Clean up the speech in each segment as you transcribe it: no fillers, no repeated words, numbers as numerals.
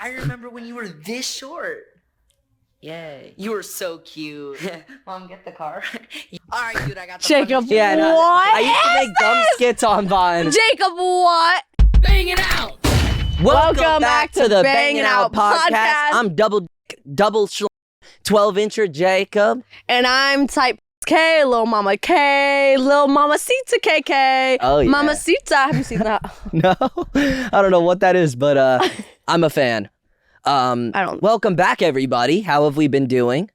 I remember when you were this short. Yay. You were so cute. Mom, get the car. All right, dude, I got the Jacob, funniest- what? I used to make dumb skits on Vine. Jacob, what? Bangin' Out. Welcome back to the Bangin' Out podcast. I'm double 12-incher Jacob. And I'm type K, Lil Mama K, Lil Mamacita KK. Oh, yeah. Mamacita, have you seen that? No, I don't know what that is, but I'm a fan. I don't. Welcome back, everybody. How have we been doing?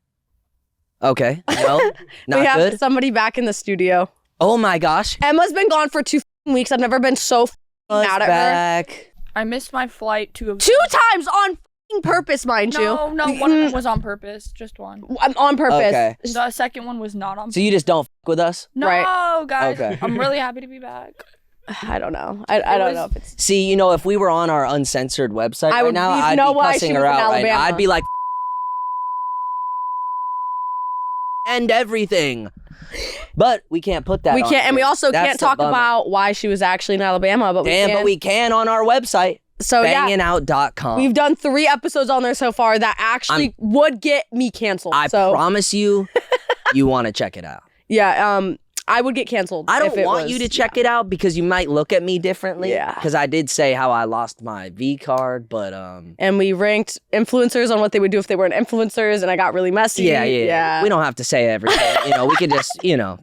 Okay, no, not We have good. somebody back in the studio. Oh my gosh, Emma's been gone for 2 weeks. I've never been so mad at her. back. I missed my flight 2 of 2 times on purpose, mind you. No, one of them was on purpose. Just one. I'm on purpose. Okay. The second one was not on So purpose. you just don't with us? No, Right. guys. Okay. I'm really happy to be back. I don't know. I don't know if it's. See, you know, if we were on our uncensored website I right would- now, you I'd know be why cussing she her was in out right now. Alabama. I'd be like, end everything. But we can't put that We on can't, and we here. also That's can't the talk bummer. about why she was actually in Alabama. But Damn, we can. but we can on our website, So yeah. banginout.com. We've done 3 episodes on there so far that actually would get me canceled. I so promise you, you want to check it out. yeah, I would get canceled. I if don't it want was- you to check it out because you might look at me differently. Yeah. Because I did say how I lost my V card, but And we ranked influencers on what they would do if they weren't influencers, and I got really messy. yeah. We don't have to say everything. We could just,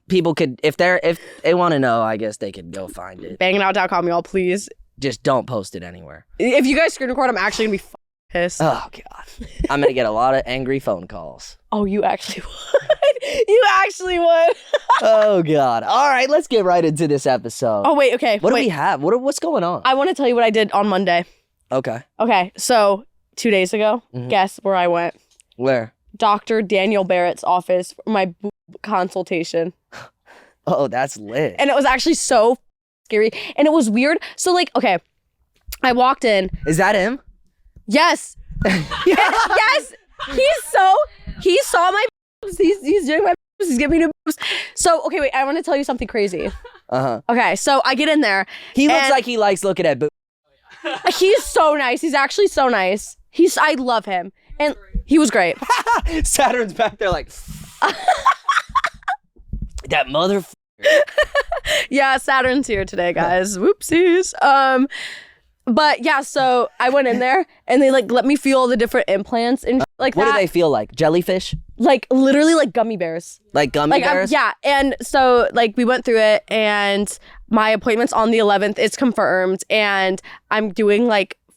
people could if they want to know, I guess they could go find it. Banginout.com, y'all, please. Just don't post it anywhere. If you guys screen record, I'm actually gonna be pissed. Oh God, I'm gonna get a lot of angry phone calls. Oh, you actually would. You actually would. Oh God. All right, let's get right into this episode. Oh wait, okay. What do wait. we have? What's going on? I want to tell you what I did on Monday. Okay. Okay, so 2 days ago, guess where I went? Where? Dr. Daniel Barrett's office for my boob consultation. Oh, that's lit. And it was actually so scary. And it was weird. So okay, I walked in. Is that him? Yes. Yes. He saw my boobs. He's doing my boobs. He's giving me new boobs. So, okay, wait, I want to tell you something crazy. Uh-huh. Okay, so I get in there. He looks and like he likes looking at boobs. he's so nice. He's actually so nice. I love him. And he was great. Saturn's back there like that mother. Yeah, Saturn's here today, guys. Whoopsies. But yeah, so I went in there and they let me feel the different implants and like What that. do they feel like? Jellyfish? Like literally like gummy bears. Like gummy bears? Yeah, and so we went through it, and my appointment's on the 11th. It's confirmed, and I'm doing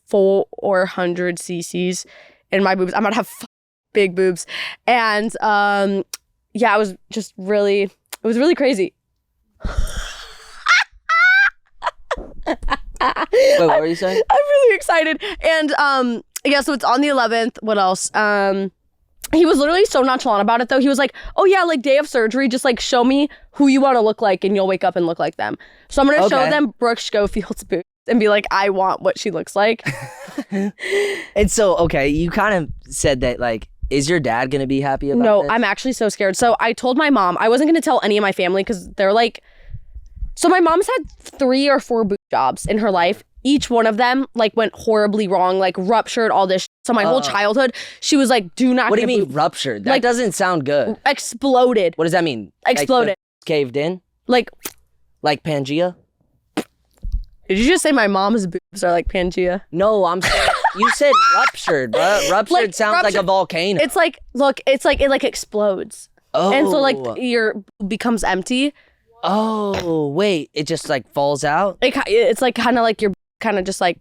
400 cc's in my boobs. I'm gonna have big boobs, and yeah, it was really crazy. Wait, what were you saying? I'm really excited, and yeah, so it's on the 11th. What else? He was literally so nonchalant about it, though. He was like, oh yeah, day of surgery, just show me who you want to look like and you'll wake up and look like them. So I'm going to show them Brooke Schofield's boobs and be like, I want what she looks like. And so, okay, you kind of said that, is your dad going to be happy about No, this? I'm actually so scared. So I told my mom, I wasn't going to tell any of my family because they're so my mom's had 3 or 4 boob jobs in her life. Each one of them went horribly wrong, ruptured, all this. So my whole childhood, she was like, do not What do get you a mean ruptured? That doesn't sound good. exploded. What does that mean? Exploded. The caved in? Like Pangea? Did you just say my mom's boobs are like Pangea? No, I'm saying, you said ruptured, bro. Ruptured sounds like a volcano. It's it explodes. Oh. And so your boob becomes empty. Oh, wait. It just falls out? It's kind of like you're kind of just like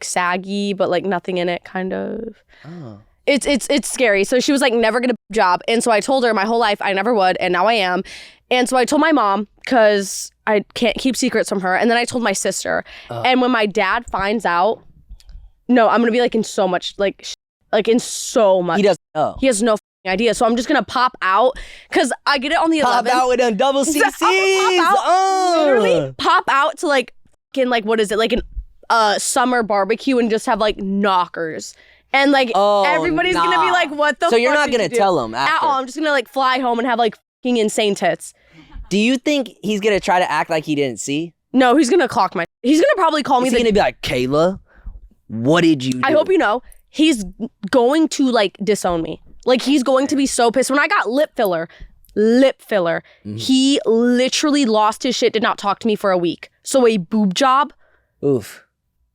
saggy, but nothing in it, kind of. Oh. It's scary. So she was never gonna job, and so I told her my whole life I never would, and now I am. And so I told my mom because I can't keep secrets from her, and then I told my sister. And when my dad finds out, no, I'm gonna be in so much in so much. He doesn't know. He has no idea. So I'm just gonna pop out because I get it on the 11th. Pop out with them double CCs. Literally pop out to what is it, an summer barbecue and just have knockers. And everybody's gonna be like, what the fuck? So you're not did gonna you do? tell him At after? all. I'm just gonna fly home and have fucking insane tits. Do you think he's gonna try to act like he didn't see? No, he's gonna clock my. He's gonna probably call me Is he gonna be like, Kayla, What did you do? I hope you know, he's going to like disown me. Like he's going to be so pissed. When I got lip filler, he literally lost his shit, did not talk to me for a week. So a boob job. Oof.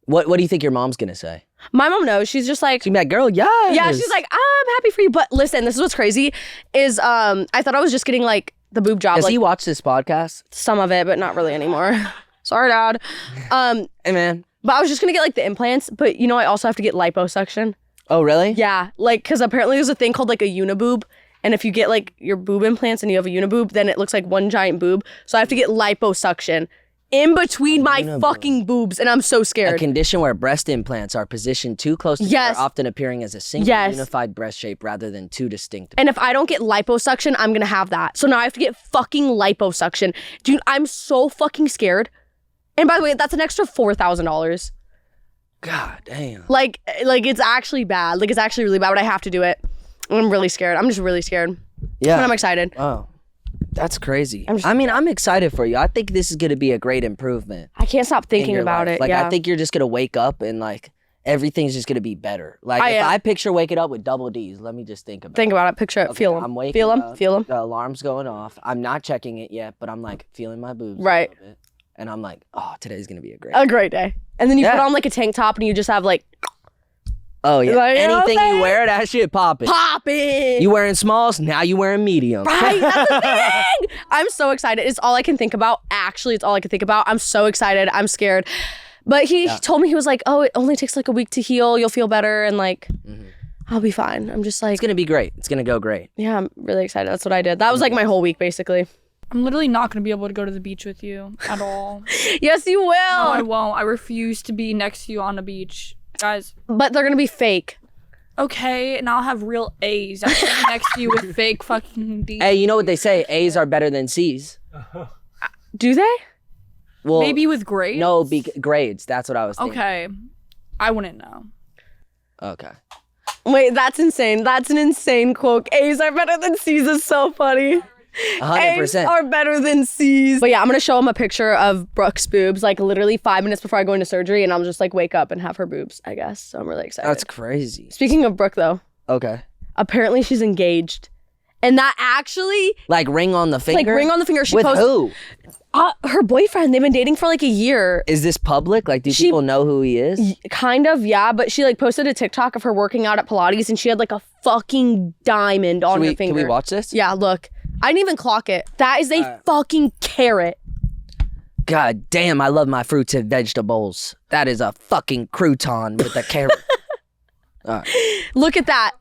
What do you think your mom's gonna say? My mom knows. She's just like, She'd be like, girl, yes. yeah, she's like, I'm happy for you. But listen, this is what's crazy is I thought I was just getting like the boob job. Does like he watch this podcast? some of it, but not really anymore. Sorry, Dad. Hey, man. But I was just gonna get like the implants, but you know I also have to get liposuction. Oh, really? Yeah, like because apparently there's a thing called like a uniboob, and if you get like your boob implants and you have a uniboob, then it looks like one giant boob. So I have to get liposuction in between my Uniboob. fucking boobs, and I'm so A scared. condition where breast implants are positioned too close together, Yes. often appearing as a single Yes. unified breast shape rather than two distinct. And if I don't get liposuction, I'm gonna have that. So now I have to get fucking liposuction. Dude, I'm so fucking scared. And by the way, that's an extra $4,000. God damn. Like it's actually bad. Like it's actually really bad, but I have to do it. I'm really scared. I'm just really scared. Yeah. But I'm excited. Oh, that's crazy. I'm just- I'm excited for you. I think this is going to be a great improvement. I can't stop in thinking your about life. it. Like, yeah. I think you're just going to wake up and like everything's just going to be better. Like, I if am. I picture waking up with double D's, let me just think about Think about it. Picture it. Okay, Feel them. I'm waking Feel them. up, Feel them. The alarm's going off. I'm not checking it yet, but I'm like feeling my boobs. Right. A little bit. And I'm like, oh, today's going to be a great A great day. And then you Yeah. put on like a tank top and you just have like Oh, yeah. Like, you know what Anything I'm you saying? wear, that shit popping. pop it. You wearing smalls, now you wearing medium. Right, that's the thing. I'm so excited. It's all I can think about. Actually, it's all I can think about. I'm so excited. I'm scared. But he told me, he was like, oh, it only takes like a week to heal. You'll feel better. And like, I'll be fine. I'm just like, It's going to be great. It's going to go great. yeah, I'm really excited. That's what I did. That was like my whole week, basically. I'm literally not gonna be able to go to the beach with you at all. Yes, you will. No, I won't. I refuse to be next to you on a beach, guys. But they're going to be fake. Okay, and I'll have real A's. I'm gonna be next to you with fake fucking D's. Hey, you know what they say? A's are better than C's. Do they? Well, Maybe with grades. No, grades. That's what I was thinking. Okay, I wouldn't know. Okay. Wait, that's insane. That's an insane quote. A's are better than C's is so funny. 100%. A's are better than C's. But yeah, I'm gonna show him a picture of Brooke's boobs, like literally 5 minutes before I go into surgery, and I'll just like wake up and have her boobs, I guess. So I'm really excited. That's crazy. Speaking of Brooke though, Okay. apparently she's engaged. And that actually, Like ring on the finger? like ring on the finger, she With posted who? Her boyfriend. They've been dating for like a year. Is this public? Like, do people know who he is? Kind of, yeah. But she like posted a TikTok of her working out at Pilates, and she had like a fucking diamond on her finger. Can we watch this? Yeah, look. I didn't even clock it. That is a fucking carrot. God damn, I love my fruits and vegetables. That is a fucking crouton with a carrot. All right. Look at that.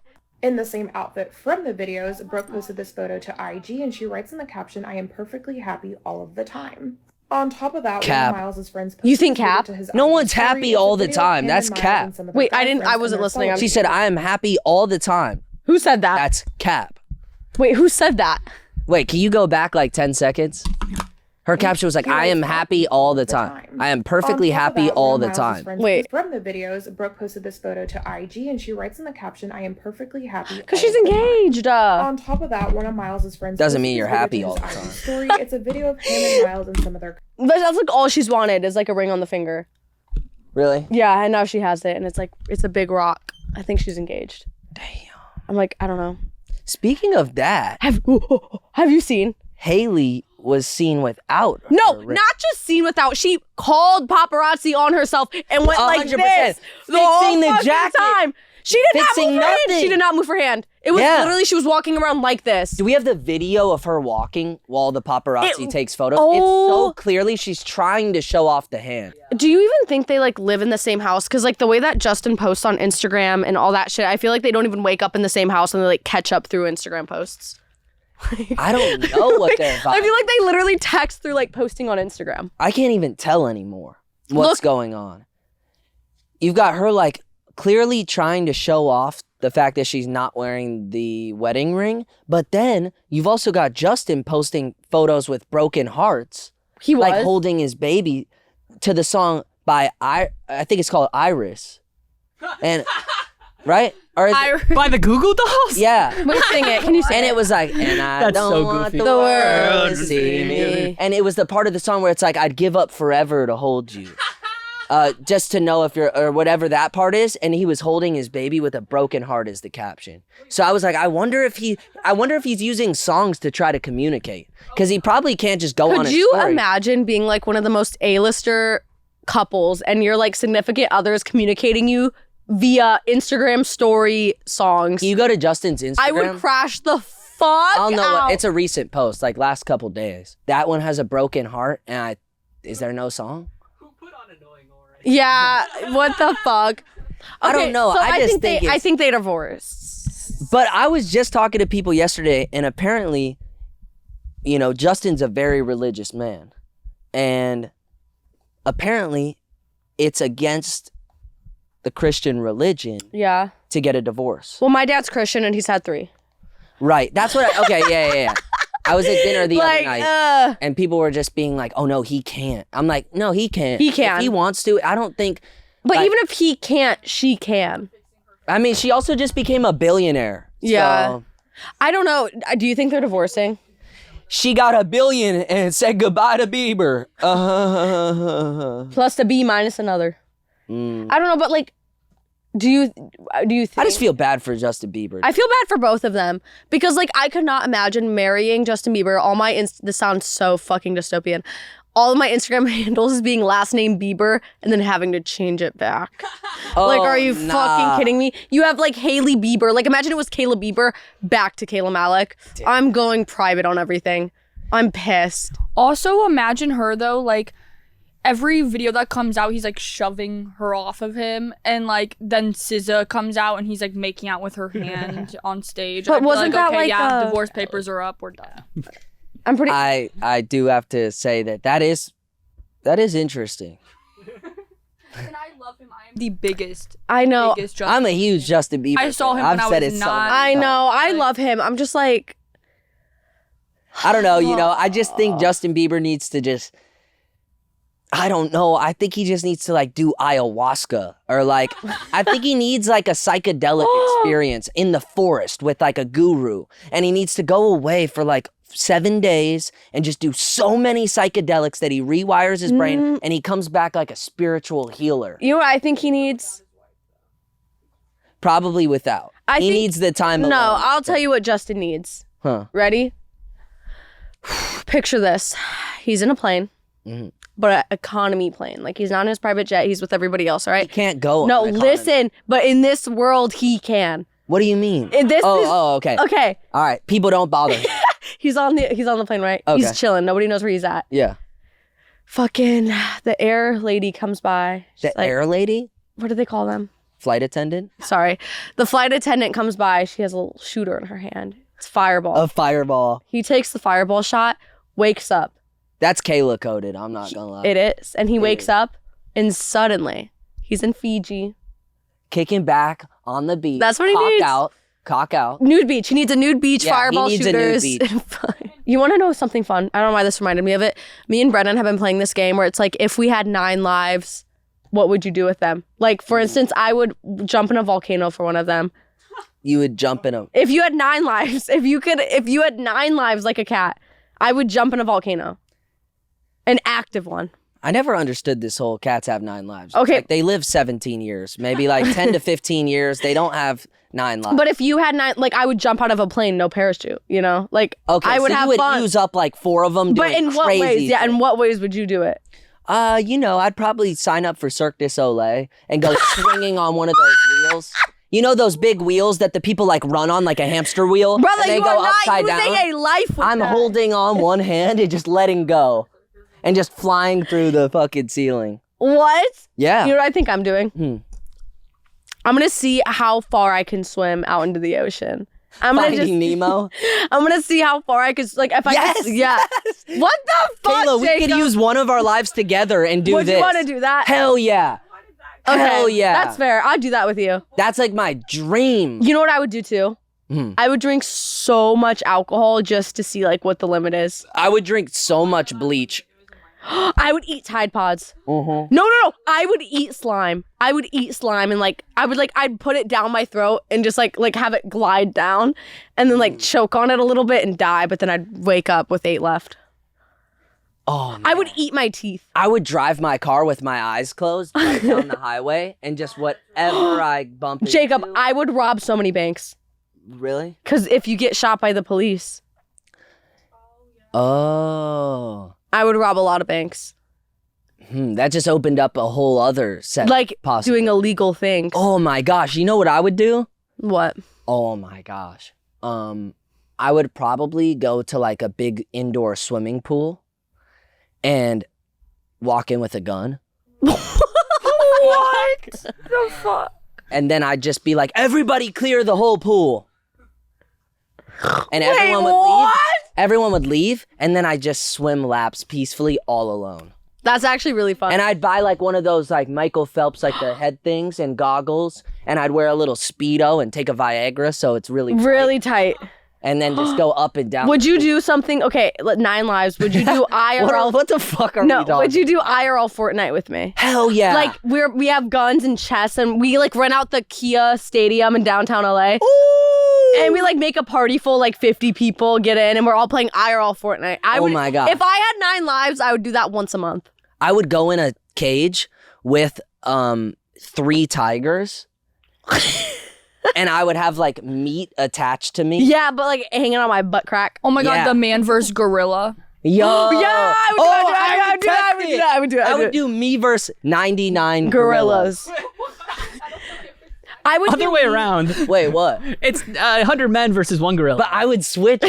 In the same outfit from the videos, Brooke posted this photo to IG and she writes in the caption, "I am perfectly happy all of the time." On top of that, Cap. one of Miles' friends You think posted Cap? to his No IG one's story. happy It's a all the video of time. him That's and Miles Cap. and some of Wait, their I friends wasn't and their listening. photos. She said, I am happy all the time. Who said that? That's Cap. Wait, who said that? Wait, can you go back like 10 seconds? Her caption was like, I am happy all the time. I am perfectly On top of happy that, all one the of Miles' time. friends Wait. From the videos, Brooke posted this photo to IG and she writes in the caption, "I am perfectly happy." Because she's engaged. On top of that, one of Miles' friends Doesn't posted mean you're this video happy to all his the IG time. Story. It's a video of him and Miles and some of their But that's like all she's wanted is like a ring on the finger. Really? Yeah, and now she has it, and it's like, it's a big rock. I think she's engaged. Damn. I'm like, I don't know. Speaking of that, Have you seen? Haley was seen without No, her ring. not just seen without. She called paparazzi on herself and went like 100%. this the Fixing whole the fucking jacket. time. She did not Fixing move her hand. nothing. She did not move her hand. It was Yeah. literally, she was walking around like this. Do we have the video of her walking while the paparazzi takes photos? Oh. It's so clearly she's trying to show off the hand. Do you even think they like live in the same house? Because like the way that Justin posts on Instagram and all that shit, I feel like they don't even wake up in the same house and they like catch up through Instagram posts. I don't know what they're I feel like they literally text through like posting on Instagram. I can't even tell anymore what's Look- going on. You've got her like clearly trying to show off the fact that she's not wearing the wedding ring, but then you've also got Justin posting photos with broken hearts, He was. like holding his baby to the song by I think it's called Iris, and right or is it- By the Google Dolls? yeah. Wait, sing it. Can you sing And it? it was like, and I That's don't so want goofy. the The world world to see me. And it was the part of the song where it's like, I'd give up forever to hold you. just to know if you're, or whatever that part is. And he was holding his baby with a broken heart is the caption. So I was like, I wonder if he's using songs to try to communicate. Because he probably can't just go on Could his you story. imagine being like one of the most A-lister couples and your like significant others communicating you via Instagram story songs? You go to Justin's Instagram. I would crash the fuck I'll know out. what, it's a recent post, like last couple days. That one has a broken heart, and is there no song? Yeah, what the fuck? I don't know. So I just think I it's- think they divorced. But I was just talking to people yesterday, and apparently, Justin's a very religious man. And apparently, it's against the Christian religion Yeah. to get a divorce. Well, my dad's Christian and he's had 3. Right. That's what okay, yeah. I was at dinner the other Like, night, and people were just being like, oh, no, he can't. I'm like, no, he can't. He can. If he wants to, I don't think... but like- even if he can't, she can. I mean, she also just became a billionaire. Yeah. So I don't know. Do you think they're divorcing? she got $1 billion and said goodbye to Bieber. Plus the B minus another. I don't know, but like, do you think? I just feel bad for Justin Bieber. I feel bad for both of them because like I could not imagine marrying Justin Bieber. All my this sounds so fucking dystopian. All of my Instagram handles is being last name Bieber and then having to change it back. Like, are you fucking kidding me? You have like Hailey Bieber. Like, imagine it was Kayla Bieber back to Kayla Malecc. I'm going private on everything. I'm pissed. Also, imagine her though, like every video that comes out, he's like shoving her off of him, and like then SZA comes out and he's like making out with her hand on stage. But I'd be wasn't that okay, like yeah, a- divorce papers are up, we're done. I'm pretty. I do have to say that is interesting. And I love him. I am the biggest. I know. Biggest Justin I'm a huge Justin Bieber I saw fan. him when I've I said was it so 9. many I times. know. I love him. I'm just like. I don't know, I just think Justin Bieber needs to just, I don't know, I think he just needs to like do ayahuasca or like, I think he needs like a psychedelic experience in the forest with like a guru, and he needs to go away for like 7 days and just do so many psychedelics that he rewires his brain and he comes back like a spiritual healer. You know what I think he needs? Probably without. He think- needs the time alone. No, I'll tell you what Justin needs. Huh. Ready? Picture this. He's in a plane, but an economy plane. Like, he's not in his private jet. He's with everybody else, all He right? can't go. No, on an economy. listen. But in this world, he can. What do you mean? This is... Okay. Okay. All right. People don't bother. He's on the plane, right? Okay. He's chilling. Nobody knows where he's at. Yeah. Fucking the air lady comes by. She's The like, air lady? what do they call them? Flight attendant? Sorry. The flight attendant comes by. She has a little shooter in her hand. It's fireball. A fireball. He takes the fireball shot, wakes up. That's Kayla coded. I'm not gonna lie. It is. And he wakes up and suddenly he's in Fiji. Kicking back on the beach. That's what he cock needs. Cock out. Nude beach. He needs a nude beach, Yeah, he fireball needs a nude shooters. beach. You want to know something fun? I don't know why this reminded me of it. Me and Brennan have been playing this game where it's like, if we had 9 lives, what would you do with them? Like, for instance, I would jump in a volcano for one of them. You would jump in a. If you had 9 lives, if you had 9 lives like a cat, I would jump in a volcano. An active one. I never understood this whole cats have 9 lives. Okay. Like, they live 17 years, maybe like 10 to 15 years. They don't have 9 lives. But if you had 9, like, I would jump out of a plane, no parachute, you know? Like, okay, I would so have you would fun. use up like 4 of them. But in what crazy ways? Yeah, in things. what ways would you do it? I'd probably sign up for Cirque du Soleil and go swinging on one of those wheels. You know those big wheels that the people like run on, like a hamster wheel? Brother, and they you go are not upside using down? a life with I'm that. holding on one hand and just letting go. And just flying through the fucking ceiling. What? Yeah. You know what I think I'm doing? I'm gonna see how far I can swim out into the ocean. I'm gonna Finding Nemo. I'm gonna see how far I can, like, if I Yes, can, yeah. What the fuck, Kayla, we could Jacob? use one of our lives together and do Would this. you want to do that? Hell yeah. Okay, Hell yeah. That's fair. I'd do that with you. That's like my dream. You know what I would do too? I would drink so much alcohol just to see like what the limit is. I would drink so much bleach. I would eat Tide Pods. No. I would eat slime. I would eat slime and like I'd put it down my throat and just like have it glide down and then like choke on it a little bit and die, but then I'd wake up with 8 left. Oh, man. I would eat my teeth. I would drive my car with my eyes closed right down the highway and just whatever I bump into. Jacob, I would rob so many banks. Really? Because if you get shot by the police, Oh. I would rob a lot of banks. That just opened up a whole other set. Like possible. doing illegal things. Oh my gosh. You know what I would do? What? Oh my gosh. I would probably go to like a big indoor swimming pool and walk in with a gun. What the fuck? And then I'd just be like, everybody clear the whole pool. And everyone would leave. Everyone would leave, and then I'd just swim laps peacefully all alone. That's actually really fun. And I'd buy like one of those like Michael Phelps, like the head things and goggles, and I'd wear a little Speedo and take a Viagra so it's really tight. Really tight. And then just go up and down. Would you do something? Okay, 9 lives. Would you do IRL? What the fuck are we talking? Would you do IRL Fortnite with me? Hell yeah. Like we have guns and chess, and we like rent out the Kia Stadium in downtown LA. Ooh. And we like make a party full, like 50 people get in, and we're all playing IRL Fortnite. Oh my God. If I had 9 lives, I would do that once a month. I would go in a cage with 3 tigers. And I would have like meat attached to me. Yeah, but like hanging on my butt crack. Oh my God, Yeah. the man versus gorilla. Yo. Yeah, I would do that. I would do me versus 99 gorillas. I would Other do way around. Wait, what? It's 100 men versus 1 gorilla. But I would switch.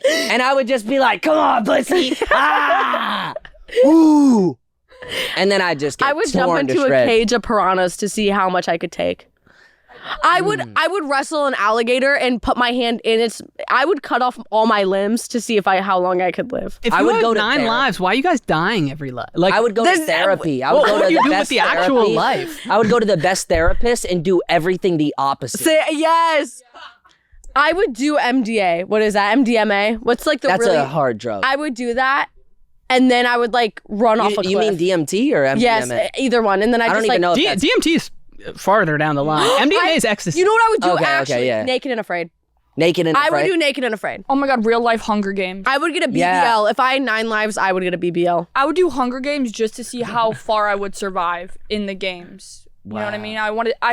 And I would just be like, come on, pussy. Ah! Ooh. And then I'd just get I would jump torn to into a shreds. cage of piranhas to see how much I could take. I would wrestle an alligator and put my hand in its. I would cut off all my limbs to see how long I could live. if I you would had go to 9 therapy. lives, why are you guys dying every life? Like, I would go to therapy. I would what go would to you the do with best the actual therapy. life? I would go to the best therapist and do everything the opposite. Say yes. I would do MDA. What is that? MDMA. What's like the That's really? a hard drug. I would do that, and then I would like run off a cliff. You mean DMT or MDMA? Yes, either one. And then I I just don't even like. know if that's... DMT is farther down the line. MDMA is ecstasy. You know what I would do? Okay, Actually, yeah. Naked and Afraid. Naked and I Afraid? would do Naked and Afraid. Oh my God, real life Hunger Games. I would get a BBL. Yeah. If I had 9 lives, I would get a BBL. I would do Hunger Games just to see how far I would survive in the games. You know what I mean?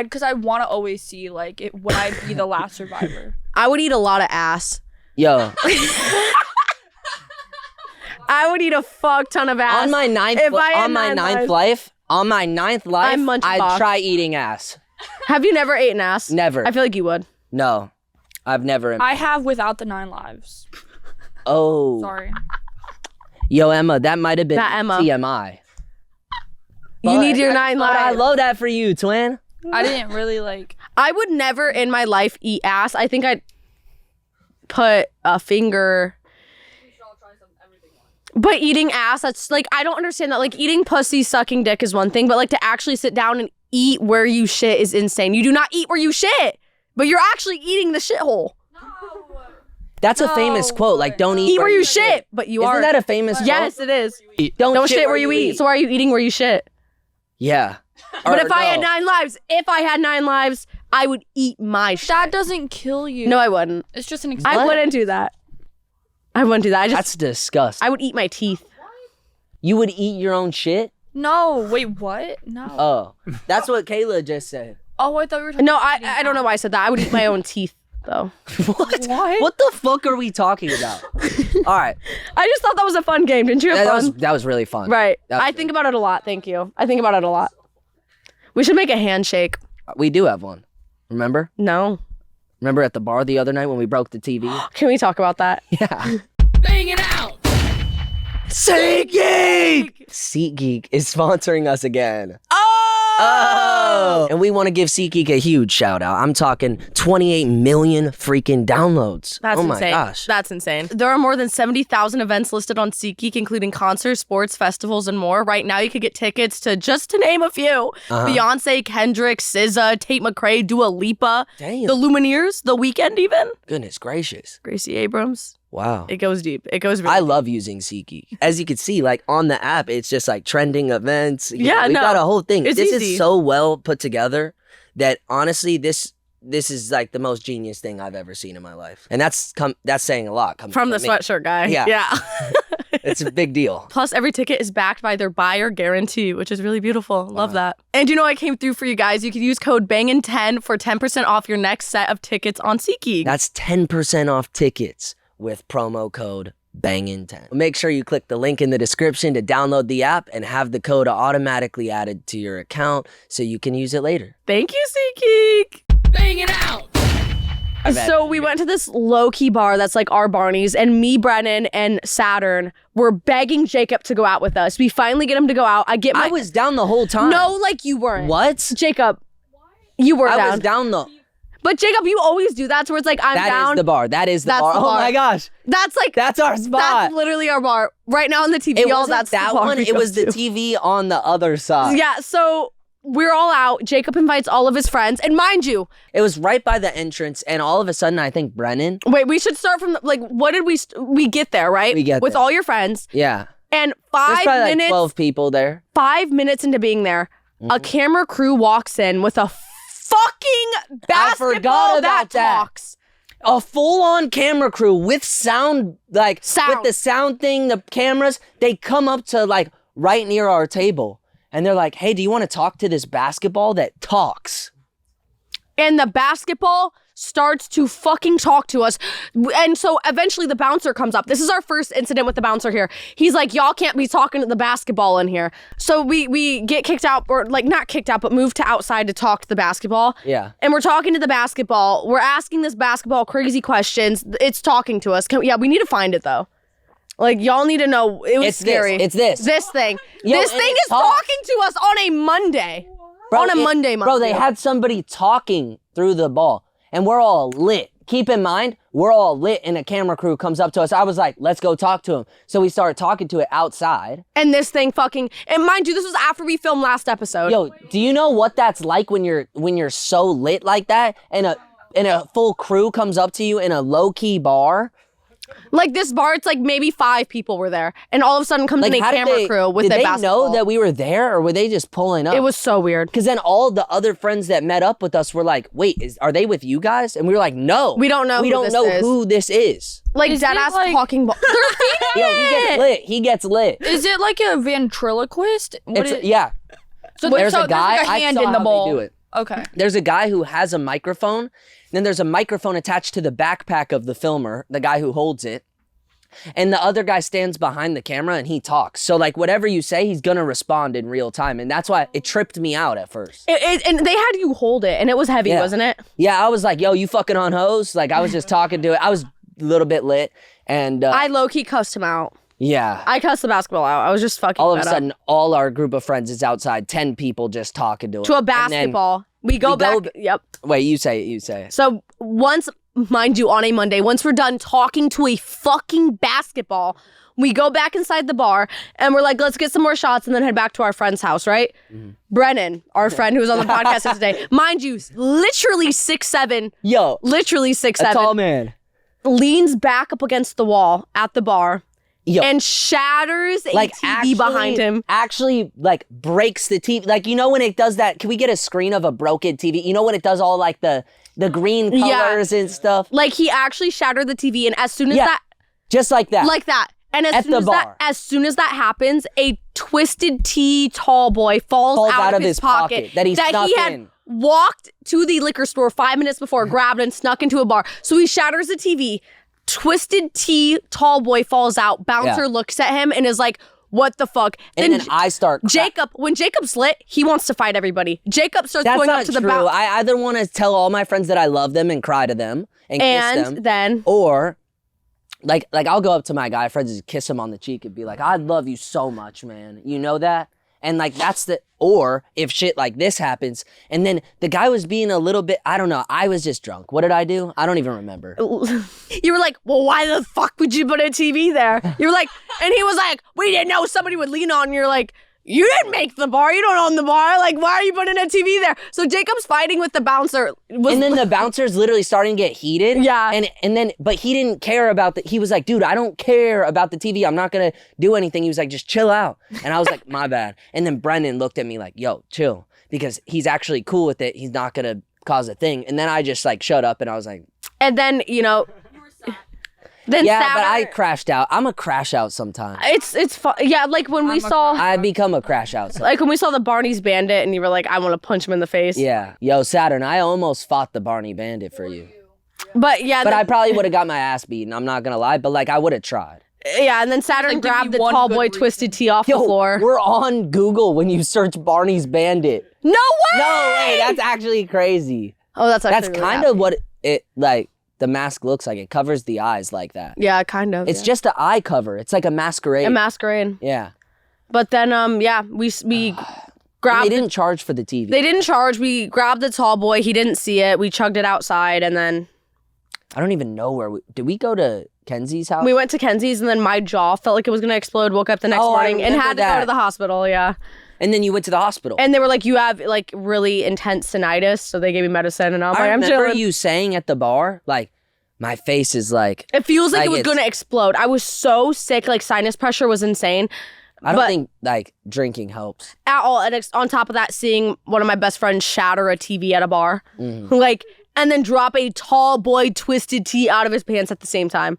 Because I want to always see like would I be the last survivor? I would eat a lot of ass. Yo, I would eat a fuck ton of ass. on my ninth If I had on my 9 ninth lives. life, I'm munching I'd box. try eating ass. Have you never eaten ass? Never. I feel like you would. No, I've never. I have without the 9 lives. Oh, Sorry. yo, Emma, that might have been That Emma. TMI. You need your 9 But I lives. love that for you, twin. I didn't really like. I would never in my life eat ass. I think I'd put a finger. But eating ass, that's like, I don't understand that. Like, eating pussy, sucking dick is one thing, but like to actually sit down and eat where you shit is insane. You do not eat where you shit, but you're actually eating the shithole. That's a famous quote. Like, don't eat, Eat where you shit, but you Isn't are. that a famous quote? Yes, it is. Don't Shit where you eat. So why are you eating where you shit? Yeah. But Or if I had no. 9 lives, I would eat my shit. That doesn't kill you. No, I wouldn't. It's just an I wouldn't do that. I wouldn't do that. That's disgusting. I would eat my teeth. You would eat your own shit? No, wait, what? No. Oh, that's what Kayla just said. Oh, I thought we were talking No, about I don't know why I said that. I would eat my own teeth, though. What? What? What the fuck are we talking about? All right, I just thought that was a fun game. Didn't you have fun? that was really fun. Right. That was I think about it a lot. Thank you. I think about it a lot. We should make a handshake. We do have one. Remember? No. Remember at the bar the other night when we broke the TV? Can we talk about that? Yeah. Bangin' Out. SeatGeek! SeatGeek is sponsoring us again. Oh! And we want to give SeatGeek a huge shout out. I'm talking 28 million freaking downloads. That's oh my insane. gosh. That's insane. There are more than 70,000 events listed on SeatGeek, including concerts, sports, festivals, and more. Right now, you could get tickets to, just to name a few, Beyonce, Kendrick, SZA, Tate McRae, Dua Lipa, Damn. The Lumineers, The Weeknd even, Goodness gracious. Gracie Abrams. Wow. It goes deep. It goes really I deep. love using SeatGeek. As you can see, like on the app, it's just like trending events. You Yeah, know, we no. got a whole thing. It's This easy. is so well put together that honestly, this is like the most genius thing I've ever seen in my life. And that's saying a lot. Coming From the me. sweatshirt guy. Yeah. Yeah. It's a big deal. Plus, every ticket is backed by their buyer guarantee, which is really beautiful. Love that. And you know, I came through for you guys. You could use code BANGIN10 for 10% off your next set of tickets on SeatGeek. That's 10% off tickets with promo code BANGIN10. Make sure you click the link in the description to download the app and have the code automatically added to your account so you can use it later. Thank you, SeatGeek. Bangin' Out. So we went to this low-key bar that's like our Barney's, and me, Brennan, and Saturn were begging Jacob to go out with us. We finally get him to go out. I was down the whole time. No, like you weren't. What? Jacob, you were down. I was down the... But Jacob, you always do that. So it's like, I'm down. That is the bar. That is the That's bar. the bar. Oh my gosh. That's our spot. That's literally our bar. Right now on the TV, It y'all, wasn't that's that the bar one. we It go was the to. TV on the other side. Yeah, so we're all out. Jacob invites all of his friends. And mind you, It was right by the entrance, and all of a sudden, I think Brennan. wait, we should start from, what did we get there, right? We get With there. all your friends. Yeah. And There's 5 probably like minutes, 12 people there. 5 minutes into being there, a camera crew walks in with a fucking basketball forgot about that. talks. A full-on camera crew with sound, with the sound thing, the cameras, they come up to like right near our table. And they're like, hey, do you want to talk to this basketball that talks? And the basketball starts to fucking talk to us. And so eventually the bouncer comes up. This is our first incident with the bouncer here. He's like, y'all can't be talking to the basketball in here. So we get kicked out, or like not kicked out, but moved to outside to talk to the basketball. Yeah. And we're talking to the basketball. We're asking this basketball crazy questions. It's talking to us. We need to find it though. Like, y'all need to know. It was It's scary. this. It's this. This thing. Yo, this and thing it is talks. talking to us on a Monday. Bro, on a Monday. Bro, they had somebody talking through the ball, and we're all lit. Keep in mind, we're all lit, and a camera crew comes up to us. I was like, let's go talk to him. So we started talking to it outside. And this thing fucking, and mind you, this was after we filmed last episode. Yo, do you know what that's like when you're so lit like that, and a full crew comes up to you in a low-key bar? Like this bar, it's like maybe 5 people were there, and all of a sudden comes in a how did camera crew with did their they basketball. know that we were there, or were they just pulling up? It was so weird. Because then all the other friends that met up with us were like, wait, are they with you guys? And we were like, no. We don't know We who don't this know is. who this is. Like Is dead it ass like- talking ball. They're feeding Yo, he gets it. lit. He gets lit. Is it like a ventriloquist? Yeah. So There's so a guy. There's like a hand I saw in the how bowl. they do it. Okay. There's a guy who has a microphone. Then there's a microphone attached to the backpack of the filmer, the guy who holds it. And the other guy stands behind the camera and he talks. So like whatever you say, he's gonna respond in real time. And that's why it tripped me out at first. And they had you hold it, and it was heavy, Yeah. wasn't it? Yeah, I was like, yo, you fucking on hose? Like I was just talking to it. I was a little bit lit. And I low key cussed him out. yeah. I cussed the basketball out. I was just fucking All of a fed up. sudden, all our group of friends is outside, 10 people just talking to it. To a And then- basketball. We go back. Yep. Wait, you say it, you say it. So once, mind you, on a Monday, once we're done talking to a fucking basketball, we go back inside the bar and we're like, let's get some more shots and then head back to our friend's house, right? Mm-hmm. Brennan, our friend who was on the podcast today, mind you, literally 6'7", Yo, literally a 6'7", tall man. leans back up against the wall at the bar Yo, and shatters a like TV behind him. Actually, like breaks the TV. Like, you know when it does that? Can we get a screen of a broken TV? You know when it does all like the green Yeah. colors and stuff? Like he actually shattered the TV, and as soon as Yeah. that, Just like that. like that, and At the bar. as soon as that happens, a twisted T tall boy falls out of his pocket that he snuck had in. walked to the liquor store 5 minutes before, grabbed and snuck into a bar. So he shatters the TV. Twisted T tall boy falls out. Bouncer Yeah. looks at him and is like, "What the fuck?" And then I start. When Jacob's lit, he wants to fight everybody. Jacob starts That's going not up to the true. bouncer. I either want to tell all my friends that I love them and cry to them and kiss them. And then Or, like I'll go up to my guy friends and kiss him on the cheek and be like, I love you so much, man. You know that? And like, that's the, or if shit like this happens, and then the guy was being a little bit, I don't know, I was just drunk. What did I do? I don't even remember. you were like, "Well, why the fuck would you put a TV there?" You were like, and he was like, "We didn't know somebody would lean on." You're like, "You didn't make the bar. You don't own the bar. Like, why are you putting a TV there?" So Jacob's fighting with the bouncer. And then the bouncer's literally starting to get heated. Yeah. And then, but he didn't care about he was like, dude, I don't care about the TV. I'm not going to do anything. He was like, just chill out. And I was like, my bad. And then Brendan looked at me like, yo, chill. Because he's actually cool with it. He's not going to cause a thing. And then I just like shut up and I was like. And then, Then Yeah, Saturn, but I crashed out. I'm a crash out sometimes. it's fun. Yeah, like when we saw I become a crash out sometimes. like when we saw the Barney's Bandit and you were like, I want to punch him in the face. Yeah. Yo, Saturn, I almost fought the Barney Bandit for you. But yeah, But I probably would have got my ass beaten. I'm not gonna lie, but like I would have tried. yeah, and then Saturn Like, give grabbed me the one tall good boy reason. Twisted Tea off Yo, the floor. we're on Google when you search Barney's Bandit. No way! No way, that's actually crazy. Oh, that's actually That's really kind happy. of what it like the mask looks like. It covers the eyes like that. Yeah, kind of. It's just an eye cover. It's like a masquerade. a masquerade. Yeah. But then yeah, we grabbed. They didn't charge for the TV. They didn't charge. We grabbed the tall boy. He didn't see it. We chugged it outside, and then I don't even know where did we go to Kenzie's house? we went to Kenzie's, and then my jaw felt like it was gonna explode. Woke up the next Oh, I morning and remember had to go that. to the hospital. Yeah, And then you went to the hospital. and they were like, "You have like really intense tinnitus," so they gave me medicine, and I'm I like, "I'm remember chilling." you saying at the bar, like, my face is like, It feels like it was it's- gonna explode. I was so sick. Like sinus pressure was insane. I don't But- think like drinking helps. At all, and on top of that, seeing one of my best friends shatter a TV at a bar, Mhm. like, and then drop a tall boy Twisted Tea out of his pants at the same time.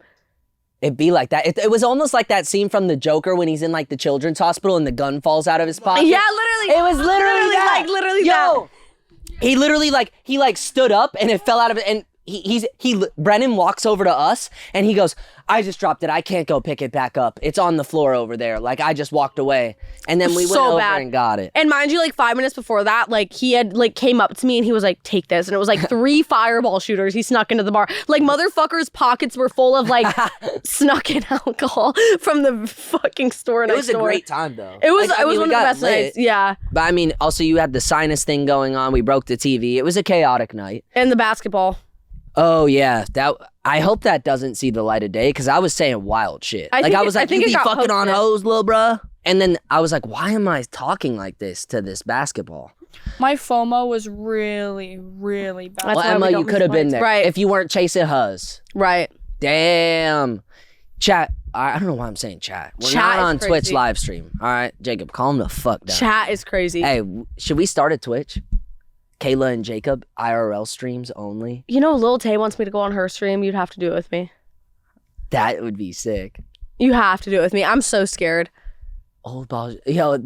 It'd be like that. It was almost like that scene from the Joker when he's in like the children's hospital and the gun falls out of his pocket. Yeah, literally. It was literally that. like literally Yo, he literally like he like stood up and it fell out of it and Brennan walks over to us and he goes, I just dropped it. I can't go pick it back up. It's on the floor over there. Like I just walked away. And then we went So over bad. and got it. And mind you, like 5 minutes before that, like he had like came up to me and he was like, "Take this," and it was like 3 fireball shooters. He snuck into the bar. Like motherfuckers' pockets were full of like snuck in alcohol from the fucking store It next was a door. great time though. It was Like, I it was mean, we one of the got best lit. nights. Yeah, But I mean, also you had the sinus thing going on. We broke the TV. It was a chaotic night. and the basketball. Oh yeah, I hope that doesn't see the light of day because I was saying wild shit. I Like think I was it- I like, think you it be got fucking on posted. hoes, lil bruh. And then I was like, why am I talking like this to this basketball? My FOMO was really, really bad. That's Well, why we Emma, don't you miss could have been fights. there Right. if you weren't chasing huz. Right. Damn. Chat. I don't know why I'm saying chat. We're Chat not is on Twitch crazy. live stream. All right, Jacob, calm the fuck down. Chat is crazy. Hey, should we start a Twitch? Kayla and Jacob IRL streams only. You know, Lil Tay wants me to go on her stream. You'd have to do it with me. That would be sick. You have to do it with me. I'm so scared. Old balls. Yo,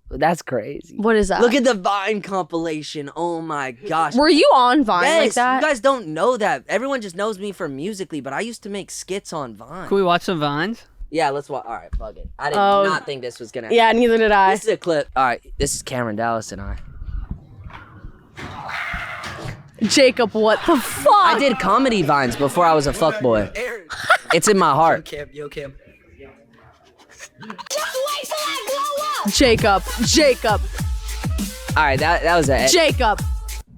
that's crazy. What is that? Look at the Vine compilation. Oh my gosh. Were you on Vine yes, like that? you guys don't know that. Everyone just knows me for Musically, but I used to make skits on Vine. Can we watch some Vines? Yeah, let's watch. All right, fuck it. I did Oh. not think this was gonna happen. Yeah, neither did I. This is a clip. All right, this is Cameron Dallas and I. Jacob, what the fuck? I did comedy Vines before I was a fuckboy. It's in my heart. Cam. Jacob. All right, that was it. Jacob.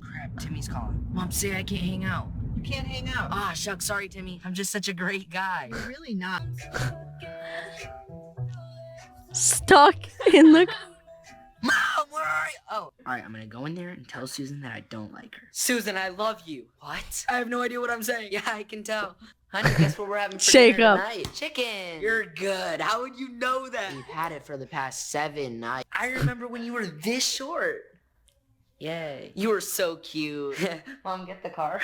Crap, Timmy's calling. Mom, say I can't hang out. You can't hang out. Ah, shucks, sorry, Timmy. I'm just such a great guy. You're really not. Stuck in the... Mom, where are you? Oh, all right, I'm gonna go in there and tell Susan that I don't like her. Susan, I love you. What? I have no idea what I'm saying. Yeah, I can tell. Honey, guess what we're having for dinner Jacob. tonight? Chicken. You're good. How would you know that? We've had it for the past 7 nights. I remember when you were this short. Yay. You were so cute. Mom, get the car.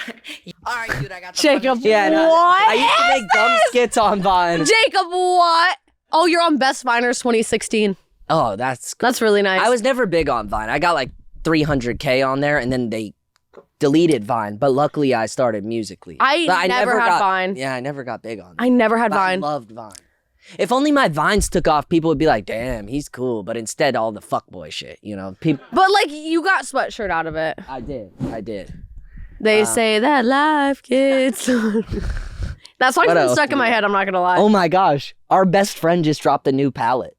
All right, dude, I got the Jacob, funniest- Yeah, no, what I used to is make dumb skits on Vine. Jacob, what? Oh, you're on Best Viners 2016. Oh, that's. That's really nice. I was never big on Vine. I got like 300K on there, and then they deleted Vine. But luckily, I started Musically. I But never had got, Vine. Yeah, I never got big on. I never had But I Vine. loved Vine. If only my Vines took off, people would be like, "Damn, he's cool." But instead, all the fuckboy shit, you know. People. But like, you got Sweatshirt out of it. I did. They say that life gets... That song's What been else stuck in we my got? head, I'm not gonna lie. Oh my gosh, our best friend just dropped a new palette.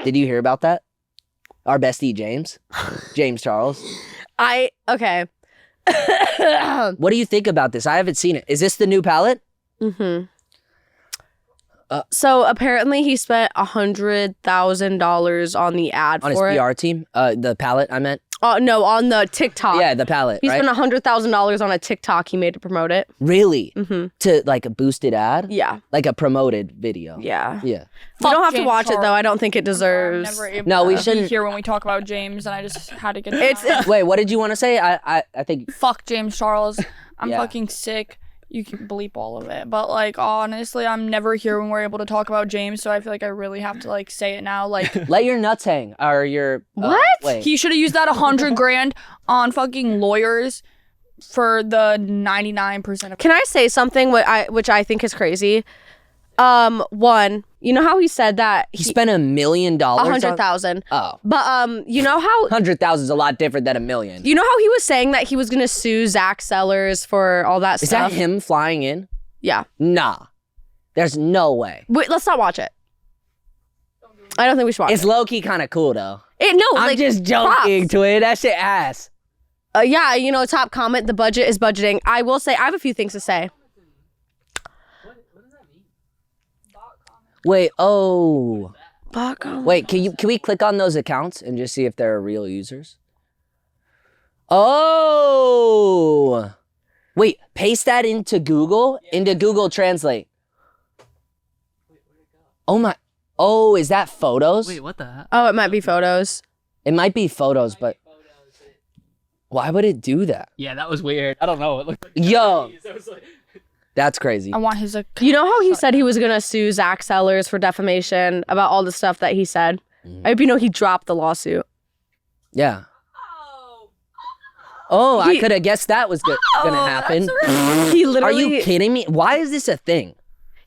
Did you hear about that? Our bestie James Charles. Okay. What do you think about this? I haven't seen it. Is this the new palette? Mm-hmm. So apparently he spent $100,000 on the ad On his for it. PR team? The palette, I meant? No, on the TikTok. Yeah, the palette, He right? spent $100,000 on a TikTok he made to promote it. Really? Mm-hmm. To like a boosted ad? Yeah. Like a promoted video? Yeah. Yeah. We don't have to James watch it Charles. though. I don't think it deserves. I'm never able No, we to shouldn't- be here when we talk about James, and I just had to get It's Wait, what did you want to say? I think fuck James Charles. I'm Yeah. fucking sick. You can bleep all of it. But, like, honestly, I'm never here when we're able to talk about James, so I feel like I really have to, like, say it now. Like, Let your nuts hang, or your What? wait. he should have used that $100,000 on fucking lawyers for the 99% of. Can I say something which I think is crazy? One, you know how he said that He spent $1 million. 100,000. Oh, But you know how 100,000 is a lot different than $1 million. you know how he was saying that he was gonna sue Zach Sellers for all that Is stuff? that him flying in? Yeah. Nah, there's no way. Wait, let's not watch it. I don't think we should watch It's it. low key kind of cool though. No, I'm like, just joking, props. Twin. That shit ass. Yeah, you know, top comment, the budget is budgeting. I will say, I have a few things to say. Wait, oh. Bot comment. Wait, can we click on those accounts and just see if they're real users? Oh. Wait, paste that into Google Translate. Oh my. Oh, is that photos? Wait, what the heck? Oh, it might be photos. It might be photos, but why would it do that? Yeah, that was weird. I don't know. It looked like Yo, I was like, that's crazy. I want his. You know how he said he was gonna sue Zach Sellers for defamation about all the stuff that he said? I hope you know he dropped the lawsuit. Yeah. Oh, I He- could have guessed that was gonna happen. He Are literally you kidding me? Why is this a thing?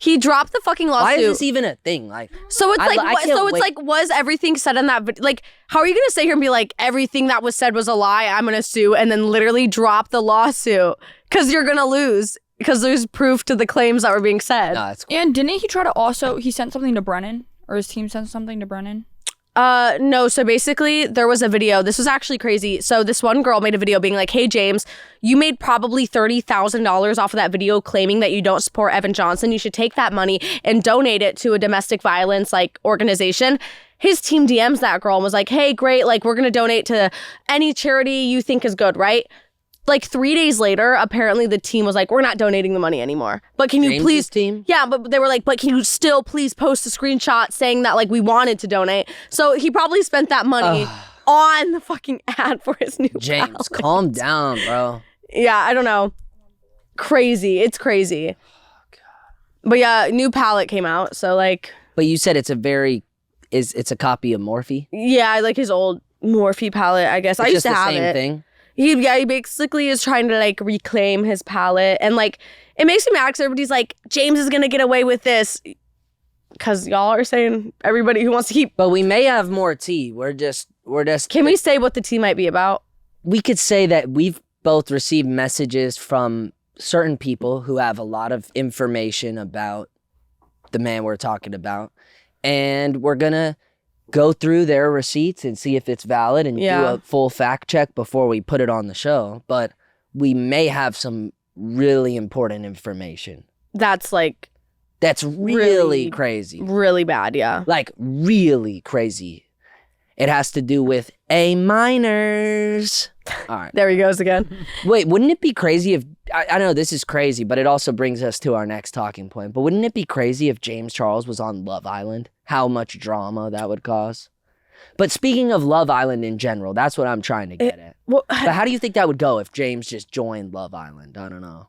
he dropped the fucking lawsuit. Why is this even a thing? Like, So it's I- like, I can't so it's wait. like, was everything said in that video? Like, how are you gonna sit here and be like, everything that was said was a lie? I'm gonna sue, and then literally drop the lawsuit because you're gonna lose because there's proof to the claims that were being said. nah, it's cool. And didn't he try to also? He sent something to Brennan, or his team sent something to Brennan. No, so basically there was a video. This was actually crazy. So this one girl made a video being like, hey, James, you made probably $30,000 off of that video claiming that you don't support Evan Johnson. You should take that money and donate it to a domestic violence like organization. His team DMs that girl and was like, hey, great. Like, we're going to donate to any charity you think is good, right? Like 3 days later, apparently the team was like, we're not donating the money anymore. But can you James's please team? Yeah, but they were like, but can you still please post a screenshot saying that like we wanted to donate? So he probably spent that money on the fucking ad for his new James, palette. calm down, bro. Yeah, I don't know. Crazy. It's crazy. But yeah, new palette came out. So like, But you said it's a copy of Morphe. yeah, I like his old Morphe palette, I guess. I It's used just to the have same it. thing. He basically is trying to like reclaim his palette, and like it makes me mad because everybody's like, James is gonna get away with this because y'all are saying everybody who wants to keep. But we may have more tea. We're just. Can we say what the tea might be about? We could say that we've both received messages from certain people who have a lot of information about the man we're talking about, and we're gonna go through their receipts and see if it's valid and do Yeah. a full fact check before we put it on the show. But we may have some really important information That's like that's really Really? crazy. really bad. Yeah. Like really crazy. It has to do with A minors. All right. There he goes again. Wait, wouldn't it be crazy if I know this is crazy, but it also brings us to our next talking point. But wouldn't it be crazy if James Charles was on Love Island? How much drama that would cause? But speaking of Love Island in general, that's what I'm trying to get at. Well, But how do you think that would go if James just joined Love Island? I don't know.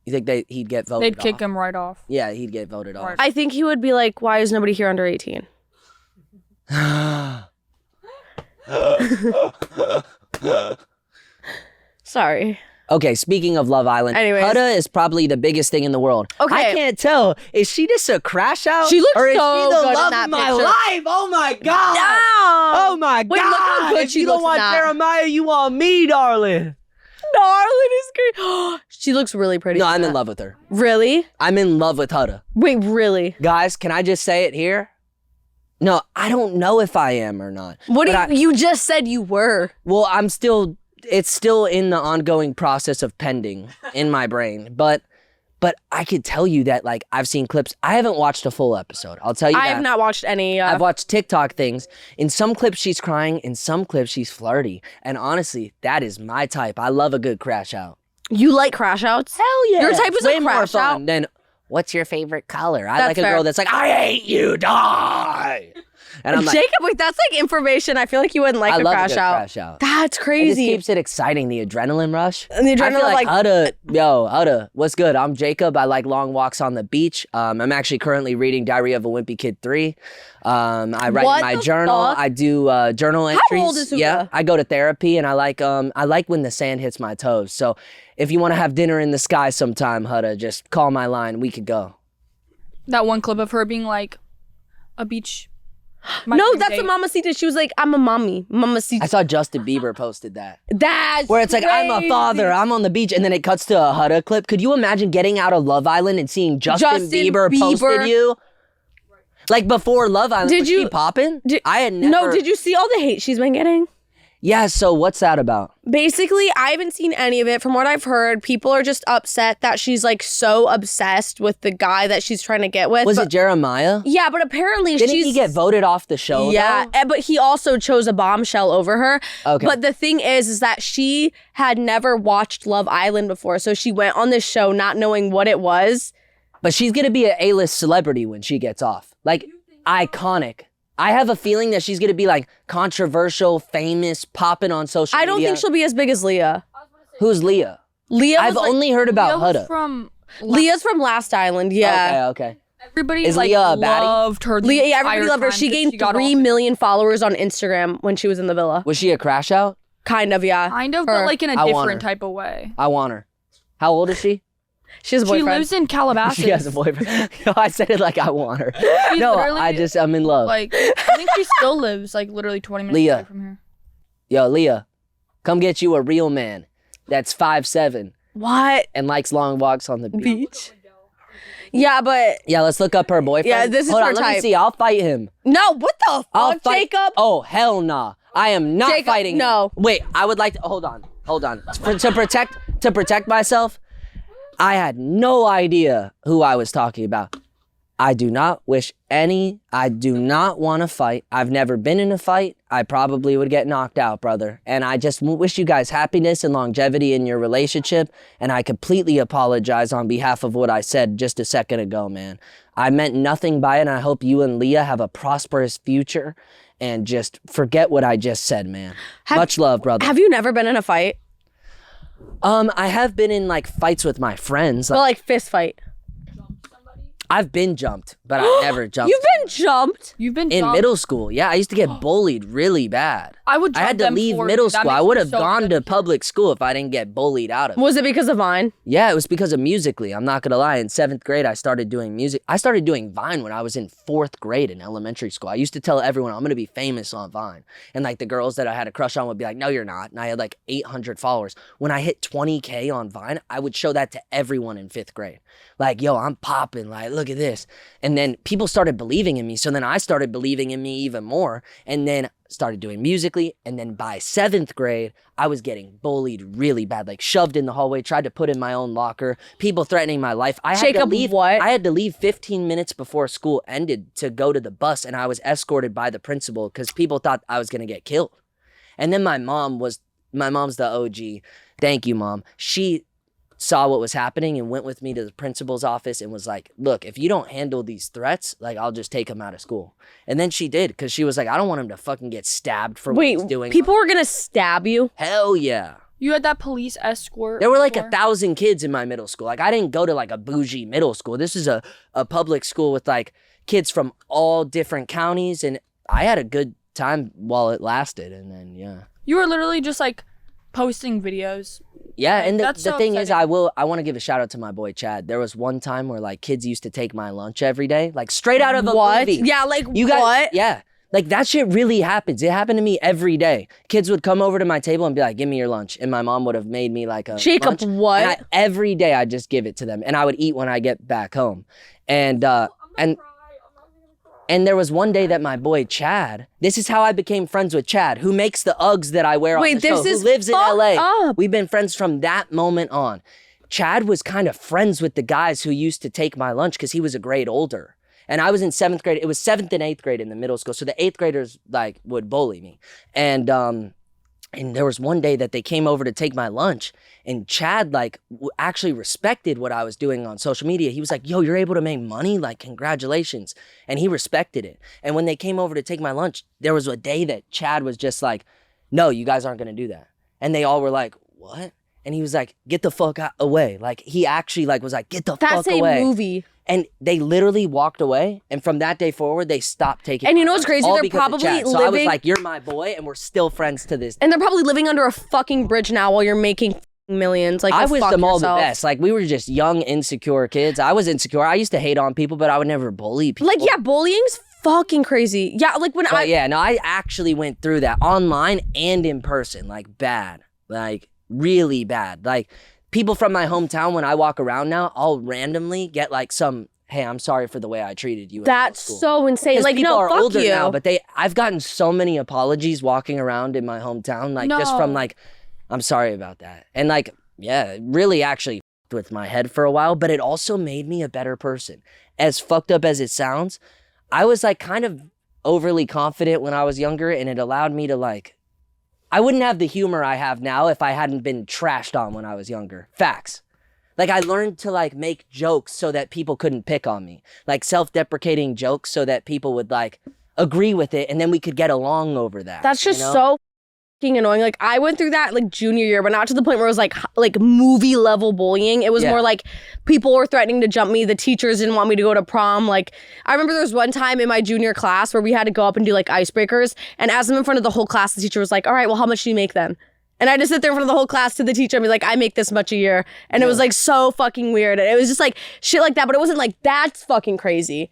You think he'd get voted They'd kick off? him right off. Yeah, he'd get voted off. Right. I think he would be like, why is nobody here under 18? Sorry. Okay, speaking of Love Island, Anyways. Huda is probably the biggest thing in the world. Okay. I can't tell. Is she just a crash out? She looks or is so she the good in love that of my picture. life? Oh my god! No! Oh my Wait, god! look how good if she you don't looks in want that. Jeremiah, you want me, darling. Darling is great. She looks really pretty. No, I'm in love with her. Really? I'm in love with Huda. Wait, really? Guys, can I just say it here? No, I don't know if I am or not. What do But you just said you were. Well, it's still in the ongoing process of pending in my brain. But I could tell you that, like, I've seen clips. I haven't watched a full episode. I'll tell you I that. have not watched any. I've watched TikTok things. In some clips, she's crying. In some clips, she's flirty. And honestly, that is my type. I love a good crash out. You like crash outs? Hell yeah. Your type is way a more crash fun out? than what's your favorite color? I That's like a fair. girl that's like, I hate you, die. And I'm like, Jacob, wait, that's like information. I feel like you wouldn't like I a love crash a good out. crash out. That's It just crazy. keeps it exciting, the adrenaline rush. And the I adrenaline, feel like like, Huda, what's good? I'm Jacob. I like long walks on the beach. I'm actually currently reading Diary of a Wimpy Kid 3. I write What in my the journal. fuck? I do journal entries. old is Huda? Yeah, I go to therapy, and I like when the sand hits my toes. So if you want to have dinner in the sky sometime, Huda, just call my line. We could go. That one clip of her being like, a beach. my no, dream that's date. the Mamacita. She was like, I'm a mommy. Mamacita. I saw Justin Bieber posted that. That's Where it's like, I'm a crazy. father, I'm on the beach, and then it cuts to a Huda clip. Could you imagine getting out of Love Island and seeing Justin Bieber posted you? Like before Love Island, Did was you- she popping? I had never. No, did you see all the hate she's been getting? Yeah, so what's that about? Basically, I haven't seen any of it. From what I've heard, people are just upset that she's like so obsessed with the guy that she's trying to get with. Was But- it Jeremiah? Yeah, but apparently Didn't she's... he get voted off the show? Yeah, but he also chose a bombshell over her. Okay. But the thing is that she had never watched Love Island before, so she went on this show not knowing what it was. But she's gonna be an A-list celebrity when she gets off. Like, iconic. I have a feeling that she's gonna be like controversial, famous, popping on social I media. don't think she'll be as big as Leah. Who's Leah? Leah I've was like, only heard about Leah was Huda. from Leah's from Last Island, yeah. Okay. everybody Is like Leah a baddie? loved her. the Leah, yeah, everybody entire loved her. time She 'cause gained got 3 all- million followers on Instagram when she was in the villa. Was she a crash out? Kind of, yeah. Kind of, Her. but like in a I want different her. type of way. I want her. How old is she? She has a She boyfriend. lives in Calabasas. She has a boyfriend. I said it like I want her. She No, literally, I'm in love. like I think she still lives like literally 20 minutes Leah. away from here. Yo, Leah, come get you a real man that's 5'7" What? and likes long walks on the beach. Beach? Yeah, but... Yeah, let's look up her boyfriend. Yeah, this is Hold her on, let me type. see. I'll fight him. No, what the I'll fuck, fight. Jacob? Oh, hell nah. I am not Jacob, fighting him. no. Wait, I would like to hold on. To protect myself, I had no idea who I was talking about. I do not want to fight. I've never been in a fight. I probably would get knocked out, brother. And I just wish you guys happiness and longevity in your relationship. And I completely apologize on behalf of what I said just a second ago, man. I meant nothing by it, and I hope you and Leah have a prosperous future. And just forget what I just said, man. Much love, brother. Have you never been in a fight? I have been in like fights with my friends. Well, like fist fight. I've been jumped, but I never jumped. You've been jumped? You've been in jumped. middle school. Yeah, I used to get bullied really bad. I would. I had jump to them leave for middle you. That school. I makes would me have so gone to good. public school if I didn't get bullied out of it. Was it because of Vine? Yeah, it was because of Musically. I'm not gonna lie. In 7th grade, I started doing music. I started doing Vine when I was in 4th grade in elementary school. I used to tell everyone I'm gonna be famous on Vine, and like the girls that I had a crush on would be like, "No, you're not." And I had like 800 followers. When I hit 20K on Vine, I would show that to everyone in 5th grade. Like, yo, I'm popping. Like, look at this. And then people started believing in me. So then I started believing in me even more. And then started doing Musically. And then by 7th grade, I was getting bullied really bad, like shoved in the hallway, tried to put in my own locker, people threatening my life. I had to Jacob, leave. what? I had to leave 15 minutes before school ended to go to the bus. And I was escorted by the principal because people thought I was going to get killed. And then my mom's the OG. Thank you, Mom. She saw what was happening and went with me to the principal's office and was like, look, if you don't handle these threats, like I'll just take him out of school. And then she did, because she was like, I don't want him to fucking get stabbed for what he's Wait, doing. people were gonna stab you? Hell yeah. You had that police escort. There were like before? 1,000 kids in my middle school. Like I didn't go to like a bougie middle school. This is a public school with like kids from all different counties. And I had a good time while it lasted. And then, yeah. You were literally just like posting videos. Yeah, and the That's so thing is, upsetting. I want to give a shout out to my boy Chad. There was one time where like kids used to take my lunch every day, like straight out of a What? movie. Yeah, like You guys, what? yeah, like that shit really happens. It happened to me every day. Kids would come over to my table and be like, "Give me your lunch," and my mom would have made me like a Jacob, lunch. what? And every day I just give it to them, and I would eat when I get back home, and there was one day that my boy Chad, this is how I became friends with Chad, who makes the Uggs that I wear on Wait, the show, this is who lives in fucked LA. up. We've been friends from that moment on. Chad was kind of friends with the guys who used to take my lunch because he was a grade older. And I was in 7th grade. It was 7th and 8th grade in the middle school. So the 8th graders like would bully me. And And there was one day that they came over to take my lunch, and Chad like actually respected what I was doing on social media. He was like, yo, you're able to make money? Like, congratulations. And he respected it. And when they came over to take my lunch, there was a day that Chad was just like, no, you guys aren't going to do that. And they all were like, what? And he was like, get the fuck away. Like, he actually like was like, get the fuck away. That's a movie. And they literally walked away. And from that day forward, they stopped taking. And you know what's crazy? All They're because of probably Chad. So living. I was like, you're my boy, and we're still friends to this. And they're probably living under a fucking bridge now while you're making millions. Like, I go wish fuck them all yourself. the best. Like, we were just young, insecure kids. I was insecure. I used to hate on people, but I would never bully people. Like, yeah, bullying's fucking crazy. Yeah, like when But yeah, no, I actually went through that online and in person. Like, bad. Like, really bad. Like, people from my hometown, when I walk around now, I'll randomly get like some, hey, I'm sorry for the way I treated you. That's so insane. Like, people no, are fuck older you. now, but I've gotten so many apologies walking around in my hometown, like just from like, I'm sorry about that. And like, yeah, it really actually fucked with my head for a while, but it also made me a better person. As fucked up as it sounds, I was like kind of overly confident when I was younger, and it allowed me to like, I wouldn't have the humor I have now if I hadn't been trashed on when I was younger. Facts. Like, I learned to like make jokes so that people couldn't pick on me. Like self-deprecating jokes so that people would like agree with it, and then we could get along over that. That's just you know? so fucking annoying. Like, I went through that like junior year, but not to the point where it was like movie level bullying. It was more like people were threatening to jump me. The teachers didn't want me to go to prom. Like, I remember there was one time in my junior class where we had to go up and do like icebreakers. And as I'm in front of the whole class, the teacher was like, all right, well, how much do you make then? And I just sit there in front of the whole class to the teacher and be like, I make this much a year. And it was like so fucking weird. And it was just like shit like that, but it wasn't like, that's fucking crazy.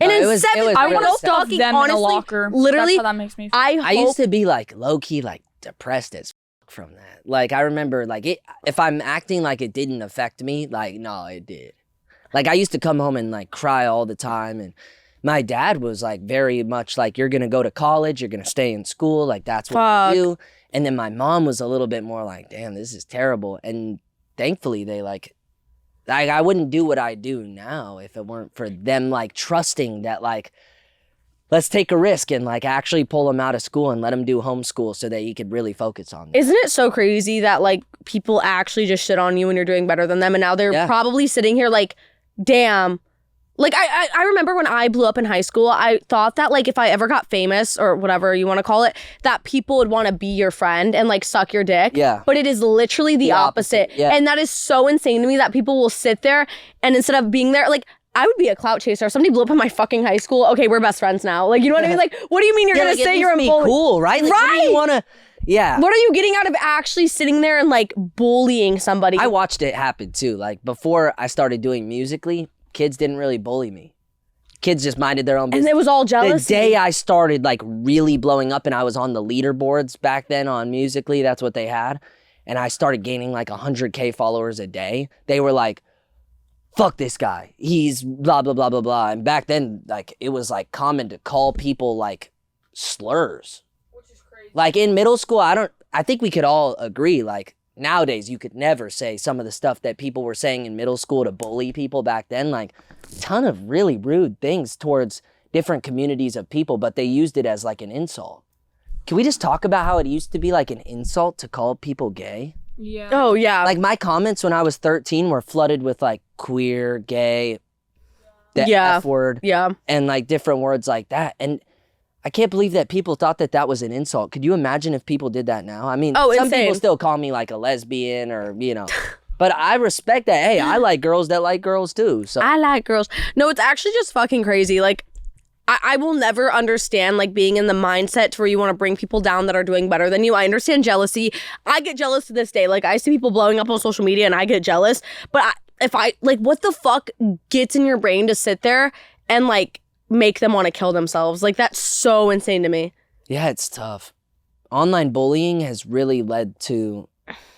And No, in it was seventh really I grade, want to stuff fucking them honestly, in a locker. Literally, That's how that makes me feel. I used to be like low-key like depressed as fuck from that. Like, I remember like if I'm acting like it didn't affect me, like, no, it did. Like, I used to come home and like cry all the time, and my dad was like very much like, you're gonna go to college, you're gonna stay in school, like that's what you do. And then my mom was a little bit more like, damn, this is terrible. And thankfully they like I wouldn't do what I do now if it weren't for them like trusting that like, let's take a risk and like actually pull him out of school and let him do homeschool so that he could really focus on it. Isn't it so crazy that like people actually just shit on you when you're doing better than them, and now they're probably sitting here like, damn. Like, I remember when I blew up in high school, I thought that like if I ever got famous or whatever you want to call it, that people would want to be your friend and like suck your dick. Yeah. But it is literally the opposite. Yeah. And that is so insane to me that people will sit there and instead of being there, like, I would be a clout chaser. If somebody blew up in my fucking high school, okay, we're best friends now. Like, you know what I mean? Like, what do you mean you're gonna say you're a bully? Cool, right? Like, right. What do you wanna? Yeah. What are you getting out of actually sitting there and like bullying somebody? I watched it happen too. Like, before I started doing Musically, kids didn't really bully me. Kids just minded their own business. And it was all jealousy. The day I started like really blowing up and I was on the leaderboards back then on Musically, that's what they had, and I started gaining like 100K followers a day, they were like, fuck this guy, he's blah, blah, blah, blah, blah. And back then, like, it was like common to call people like slurs. Which is crazy. Like in middle school, I think we could all agree, like, nowadays you could never say some of the stuff that people were saying in middle school to bully people back then. Like, a ton of really rude things towards different communities of people, but they used it as like an insult. Can we just talk about how it used to be like an insult to call people gay? Yeah. Oh, yeah. Like, my comments when I was 13 were flooded with like queer, gay, the F word, and like different words like that. And I can't believe that people thought that that was an insult. Could you imagine if people did that now? I mean, some insane. people still call me like a lesbian or, you know, but I respect that. Hey, I like girls that like girls too. So I like girls. No, it's actually just fucking crazy. Like, I will never understand like being in the mindset to where you want to bring people down that are doing better than you. I understand jealousy. I get jealous to this day. Like, I see people blowing up on social media and I get jealous. But if I like, what the fuck gets in your brain to sit there and like make them want to kill themselves? Like, that's so insane to me. yeah, it's tough. Online bullying has really led to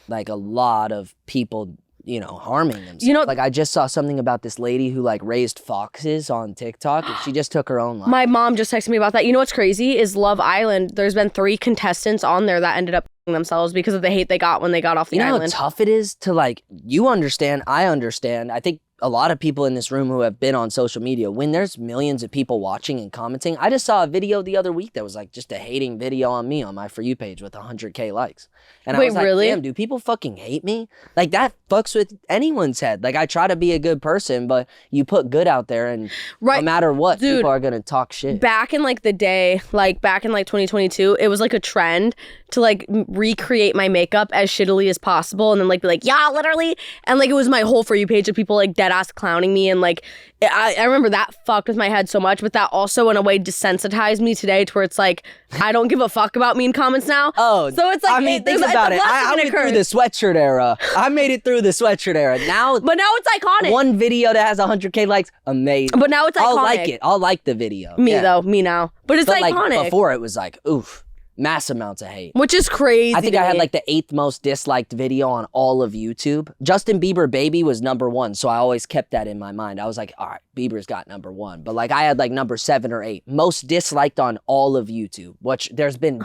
like a lot of people, you know, harming themselves. You know, like, I just saw something about this lady who like raised foxes on TikTok and she just took her own life. My mom just texted me about that. You know what's crazy is Love Island. There's been 3 contestants on there that ended up themselves because of the hate they got when they got off the You know island. how tough it is to like, you understand, I understand. I think a lot of people in this room who have been on social media, when there's millions of people watching and commenting, I just saw a video the other week that was like just a hating video on me on my For You page with 100K likes. And Wait, I was like, really? damn, do people fucking hate me? Like that fucks with anyone's head. Like I try to be a good person, but you put good out there and no matter what, Dude, people are going to talk shit. Back in like the day, like back in like 2022, it was like a trend to like recreate my makeup as shittily as possible and then like be like, yeah, literally. And like it was my whole For You page of people like dead ass clowning me. And like, I remember that fucked with my head so much, but that also in a way desensitized me today to where it's like, I don't give a fuck about me in comments now. Oh, so it's like, I mean, think about it. I went through the sweatshirt era. I made it through the sweatshirt era. Now, but now it's iconic. One video that has 100K likes, amazing. But now it's iconic. I'll like it. I'll like the video. Me Yeah. though, me now. But it's iconic. Like before it was like, oof, mass amounts of hate. Which is crazy. I think I had like the 8th most disliked video on all of YouTube. Justin Bieber Baby was #1, so I always kept that in my mind. I was like, all right, Bieber's got #1. But like I had like number 7 or 8. Most disliked on all of YouTube, which there's been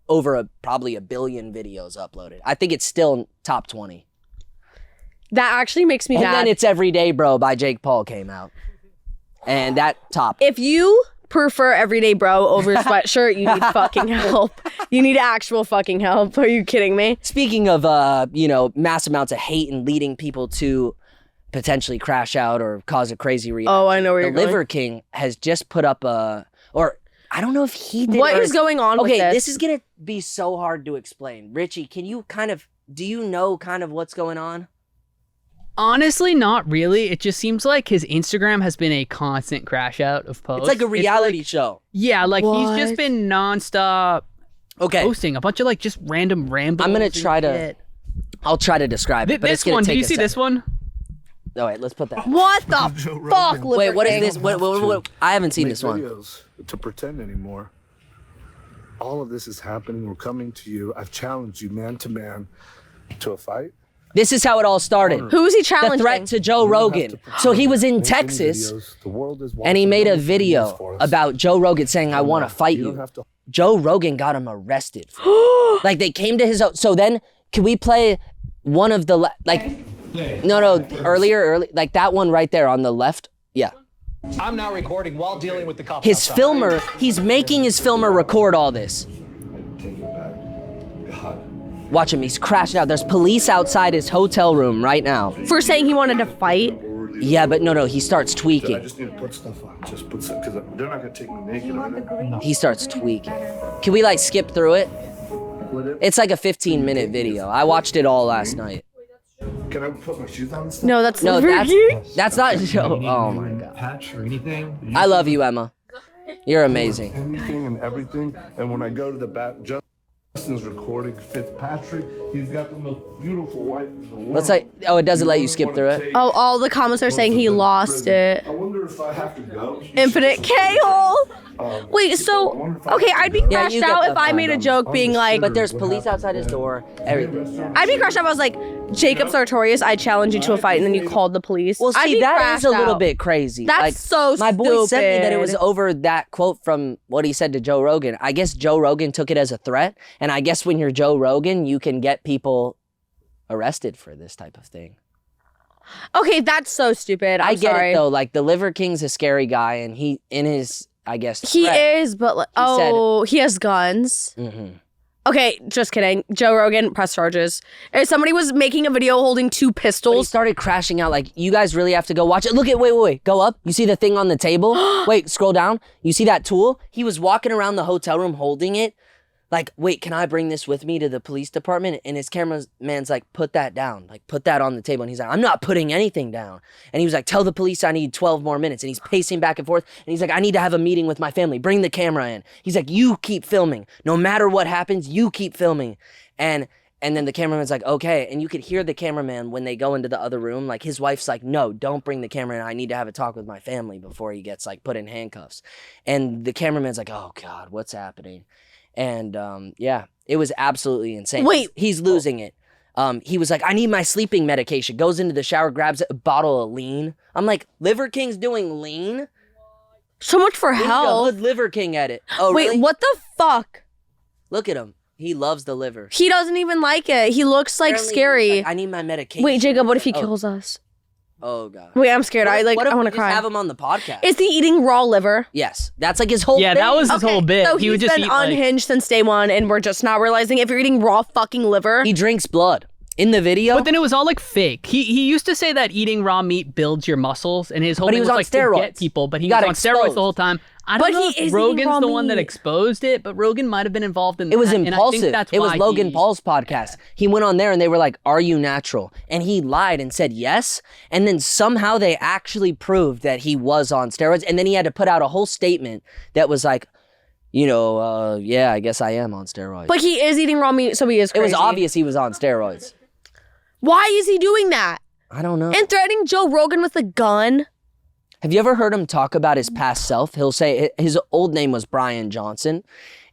over probably a billion videos uploaded. I think it's still top 20. That actually makes me mad. And then It's Everyday Bro by Jake Paul came out. And that topped. If you prefer Everyday Bro over Sweatshirt, you need fucking help. You need actual fucking help. Are you kidding me? Speaking of, mass amounts of hate and leading people to potentially crash out or cause a crazy reaction. Oh, I know where you're going. The Liver King has just put up or I don't know if he did. What is going on with this? Okay, this is going to be so hard to explain. Richie, do you know kind of what's going on? Honestly, not really. It just seems like his Instagram has been a constant crash out of posts. It's like a reality show. Yeah, like What? he's just been nonstop posting a bunch of like just random rambles. I'm going to try to, I'll try to describe it, but it's This going one, to take do you a see this second. one? Oh, wait, let's put that. What the fuck, Liver Wait, what is King? this? What? I haven't seen this one. Videos to pretend anymore. All of this is happening. We're coming to you. I've challenged you man to man to a fight. This is how it all started. Who is he The challenging? threat to Joe Rogan. So he was in Texas and he made a video about Joe Rogan saying, I want to fight you. Joe Rogan got him arrested. Like they came to his, so then can we play one of the, earlier, like that one right there on the left? Yeah. I'm now recording while dealing with the cops. His filmer, he's making his filmer record all this. Watch him, he's crashing out. There's police outside his hotel room right now. For saying he wanted to fight? Yeah, but no, he starts I tweaking. just need to put stuff on. Just put stuff, because they're not going to take me naked. He starts tweaking. Can we like skip through it? It's like a 15-minute video. I watched it all last night. Can I put my shoes on and stuff? No, that's No, Liver King. that's not Joe. Oh my god. Patch or anything? I love you, Emma. You're amazing. Anything and everything. And when I go to the back, Justin's recording Fitzpatrick. He's got the most beautiful wife in the world. Let's like, it doesn't let you skip through it. Oh, all the comments are saying he lost it. I wonder if I have to go. Infinite K-hole. Wait, so, okay, I'd be Yeah, crashed you get out the if I made a joke being like, But there's police outside his door. Everything. I'd be crashed out if I was like, Jacob Sartorius, I challenge you to a fight, and then you called the police. Well, I'd see, be that is crashed a little out. bit crazy. That's like, so My boy sent me that it was stupid. over that quote from what he said to Joe Rogan. I guess Joe Rogan took it as a threat, and I guess when you're Joe Rogan, you can get people arrested for this type of thing. Okay, that's so stupid. I I'm get sorry. it though. Like the Liver King's a scary guy, and he in his, I guess, He threat, is, but like, said- he has guns. Mhm. Okay, just kidding. Joe Rogan, press charges. If somebody was making a video holding 2 But he pistols, started crashing out. Like, you guys really have to go watch it. Look at, wait. Go up. You see the thing on the table? Wait, scroll down. You see that tool? He was walking around the hotel room holding it. Like, wait, can I bring this with me to the police department? And his cameraman's like, put that down. Like, put that on the table. And he's like, I'm not putting anything down. And he was like, tell the police I need 12 more minutes. And he's pacing back and forth. And he's like, I need to have a meeting with my family. Bring the camera in. He's like, you keep filming. No matter what happens, you keep filming. And then the cameraman's like, okay. And you could hear the cameraman when they go into the other room. Like, his wife's like, no, don't bring the camera in. I need to have a talk with my family before he gets, like, put in handcuffs. And the cameraman's like, oh, God, what's happening? And, yeah, it was absolutely insane. Wait. He's losing it. He was like, I need my sleeping medication. Goes into the shower, grabs a bottle of lean. I'm like, Liver King's doing lean? so much for He's the health. hood Liver King at it. Oh, Wait, really? what the fuck? Look at him. He loves the liver. He doesn't even like it. He looks like Apparently, scary. like, I need my medication. Wait, Jacob, what if he kills us? Oh god. Wait, I'm scared. I What if want to we just cry. have him on the podcast? Is he eating raw liver? Yes, that's like his whole Yeah, thing. that was his whole bit. So He he's would just been eat like unhinged since day one, and we're just not realizing if you're eating raw fucking liver. He drinks blood. In the video, But then it was all like fake. He used to say that eating raw meat builds your muscles, and his whole But he thing was was on like steroids. to get people. But he Got was on steroids exposed. the whole time. I don't But know he if is eating raw Rogan's the one that meat. exposed it, but Rogan might have been involved in that. it was and I impulsive. think that's It was why Logan he- Paul's podcast. He went on there and they were like, "Are you natural?" And he lied and said yes. And then somehow they actually proved that he was on steroids. And then he had to put out a whole statement that was like, yeah, I guess I am on steroids. But he is eating raw meat, so he is it crazy. was obvious he was on steroids. Why is he doing that? I don't know. And threatening Joe Rogan with a gun? Have you ever heard him talk about his past self? He'll say his old name was Brian Johnson,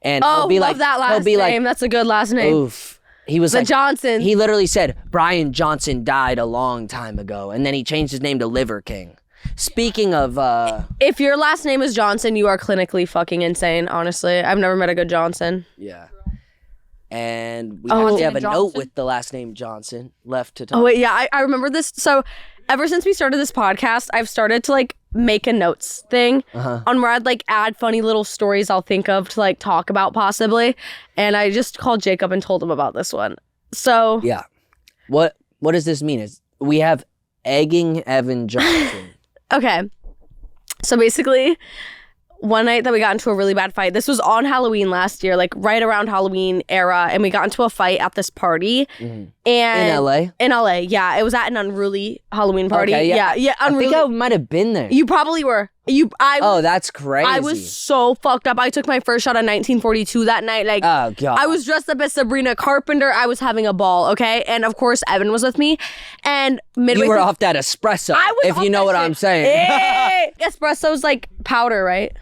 and Oh, he'll be love like, that he'll last be name. That's a good last name. oof. He was The like Johnson. He literally said Brian Johnson died a long time ago, and then he changed his name to Liver King. Speaking of, If your last name is Johnson, you are clinically fucking insane, honestly. I've never met a good Johnson. yeah, and we Oh. actually have a note Johnson? with the last name Johnson left to talk. Oh, wait, yeah, I remember this. So ever since we started this podcast, I've started to like make a notes thing on where I'd like add funny little stories I'll think of to like talk about possibly. And I just called Jacob and told him about this one. So Yeah, what does this mean? Is we have egging Evan Johnson. okay. So basically, one night that we got into a really bad fight. This was on Halloween last year, like right around Halloween era, and we got into a fight at this party. And In LA? In LA, yeah. It was at an unruly Halloween party. Okay, yeah. yeah, I unruly. think I might have been there. You probably were. Oh, that's crazy. I was so fucked up. I took my first shot of 1942 that night. Like, Oh god. I was dressed up as Sabrina Carpenter. I was having a ball, okay? And of course, Evan was with me. And midway You were through- off that espresso. I was if off you know that what shit. I'm saying. Hey! Espresso's like powder, right?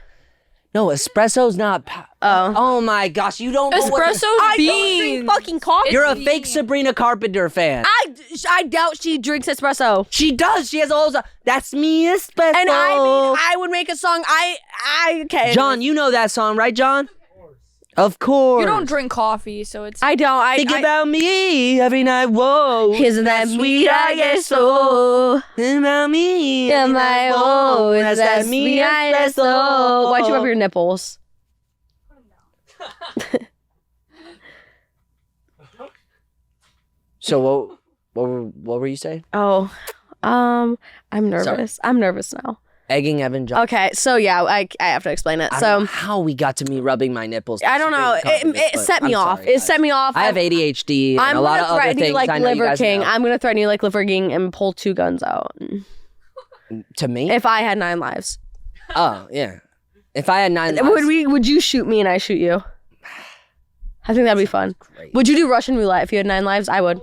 No, espresso's not. Oh my gosh, you don't know what Espresso's I don't beans. drink fucking coffee. You're a fake Sabrina Carpenter fan. I doubt she drinks espresso. She does. She has a whole song. That's me espresso. And I would make a song. Okay. John, you know that song, right, John? Of course. You don't drink coffee, so it's. I don't. Think about me every night. Whoa. Isn't that sweet? I guess so. Think about me. Am I oh, is that me me? I guess so. Why'd you rub your nipples? So what were you saying? Oh, I'm nervous. I'm nervous now. Egging Evan Johnson. Okay, so yeah, I have to explain it. I don't know So how we got to me rubbing my nipples. I don't know. It set me off. It set me off. I have ADHD and I'm a lot gonna of other threaten things. you like I know you Liver guys King. know. I'm gonna threaten you like Liver King and pull 2 guns out. To me? If I had 9 lives, Oh yeah. If I had 9 lives, would you shoot me and I shoot you? I think that'd be fun. great. Would you do Russian roulette if you had 9 lives? I would.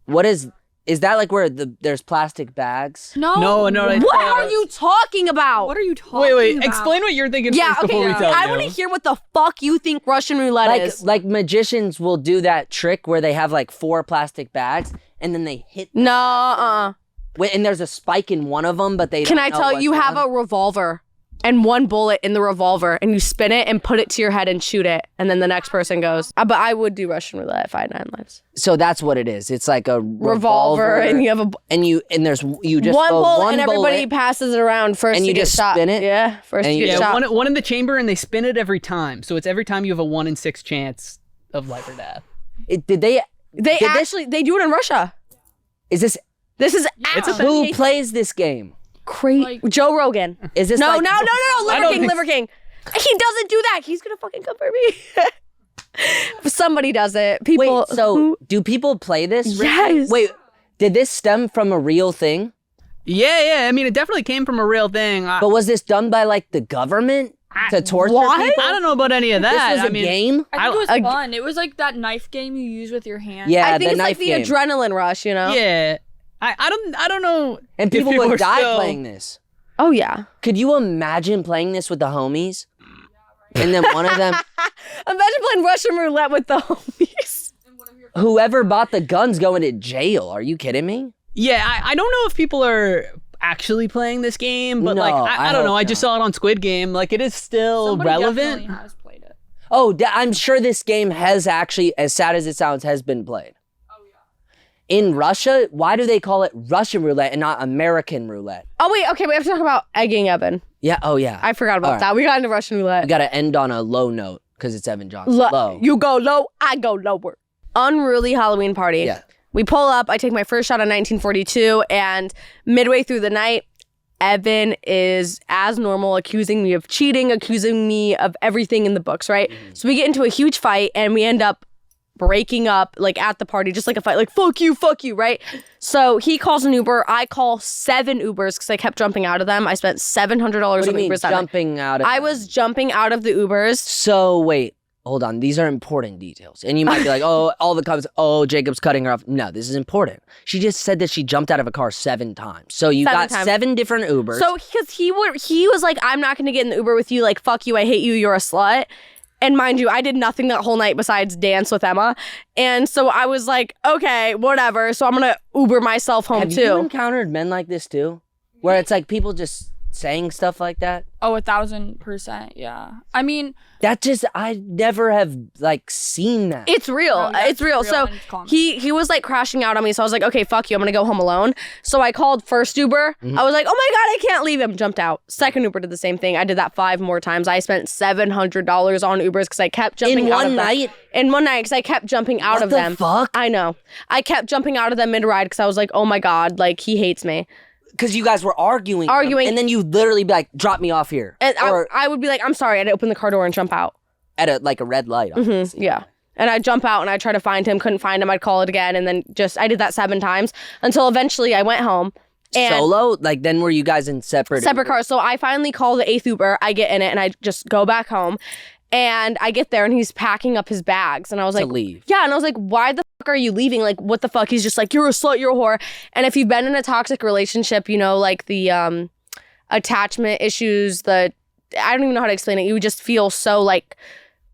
What is that like where there's plastic bags? No. No. What are you talking about? What are you talking Wait. about? Explain what you're thinking Yeah, first okay. before we tell I you. want to hear what the fuck you think Russian roulette is. Like magicians will do that trick where they have like 4 plastic bags and then they hit. No, Wait, and there's a spike in one of them, but they. Can don't I know tell you, what's you have on. a revolver and 1 bullet in the revolver and you spin it and put it to your head and shoot it. And then the next person goes. But I would do Russian roulette if I had 9 lives. So that's what it is. It's like a Revolver and you have a and you just 1 throw bullet one and everybody bullet, passes it around first and to you get just shot. spin it? Yeah, first And to you get just- shot. one in the chamber, and they spin it every time. So it's every time you have a 1 in 6 chance of life or death. Did they? They did actually they do it in Russia. Is this This is It's a actually who plays this game? crazy. Like- Joe Rogan. Is this No, like, no, Liver don't King, think Liver King. He doesn't do that. He's gonna fucking come for me. Somebody does it. People. Wait, so do people play this? Yes. Wait, did this stem from a real thing? Yeah. I mean, it definitely came from a real thing. But was this done by like the government to torture What? people? I don't know about any of that. This was I a mean, game? I think it was I- fun. It was like that knife game you use with your hand. Yeah, I think the it's knife like the game. adrenaline rush, you know? Yeah. I don't know. And if people are would die still- playing this. Oh yeah. Could you imagine playing this with the homies? And then one of them, Imagine playing Russian roulette with the homies. whoever bought the guns going to jail. Are you kidding me? Yeah, I don't know if people are actually playing this game, but No, like I I don't know. hope I just not. saw it on Squid Game. Like it is still Somebody relevant. definitely has played it. I'm sure this game has actually, as sad as it sounds, has been played. Oh, yeah. In Russia, why do they call it Russian roulette and not American roulette? Oh, wait, okay, we have to talk about egging Evan. Yeah, oh yeah. I forgot about that. We got into Russian roulette. We gotta end on a low note, because it's Evan Johnson. Low. You go low, I go lower. Unruly Halloween party. Yeah. We pull up, I take my first shot on 1942, and midway through the night, Evan is, as normal, accusing me of cheating, accusing me of everything in the books, right? So we get into a huge fight, and we end up breaking up, like, at the party, just like a fight, like, fuck you, right? So he calls an Uber. I call 7 Ubers because I kept jumping out of them. I spent $700 What do on you mean, Ubers. jumping out of I them? was jumping out of the Ubers. So, wait. Hold on, these are important details. And you might be like, oh, all the comments, oh, Jacob's cutting her off. No, this is important. She just said that she jumped out of a car 7 times. So you got 7 different Ubers. So because he was like, I'm not going to get in the Uber with you. Like, fuck you. I hate you. You're a slut. And mind you, I did nothing that whole night besides dance with Emma. And so I was like, okay, whatever. So I'm going to Uber myself home too. Have you encountered men like this too? Where it's like people just saying stuff like that? Oh, 1,000%, yeah. I mean, that just, I never have like seen that. It's real. No, it's real. So and it's common. he was like crashing out on me. So I was like, okay, fuck you. I'm going to go home alone. So I called first Uber. I was like, oh my God, I can't leave him. Jumped out. Second Uber did the same thing. I did that 5 more times. I spent $700 on Ubers because I kept jumping In out one of them. night? In one night because I kept jumping out of them. What the fuck? I know. I kept jumping out of them mid-ride because I was like, oh my God, like he hates me. Because you guys were arguing. Arguing. And then you literally be like, drop me off here. And or I would be like, I'm sorry. I'd open the car door and jump out. at a red light, obviously. Yeah. And I'd jump out and I'd try to find him, couldn't find him, I'd call it again, and then I did that 7 times until eventually I went home. And Solo? Like, then were you guys in separate cars. So I finally call the 8th Uber, I get in it, and I just go back home. And I get there and he's packing up his bags. And I was to like, leave? Yeah. And I was like, why the fuck are you leaving? Like, what the fuck? He's just like, you're a slut, you're a whore. And if you've been in a toxic relationship, you know, like the attachment issues, I don't even know how to explain it. You would just feel so like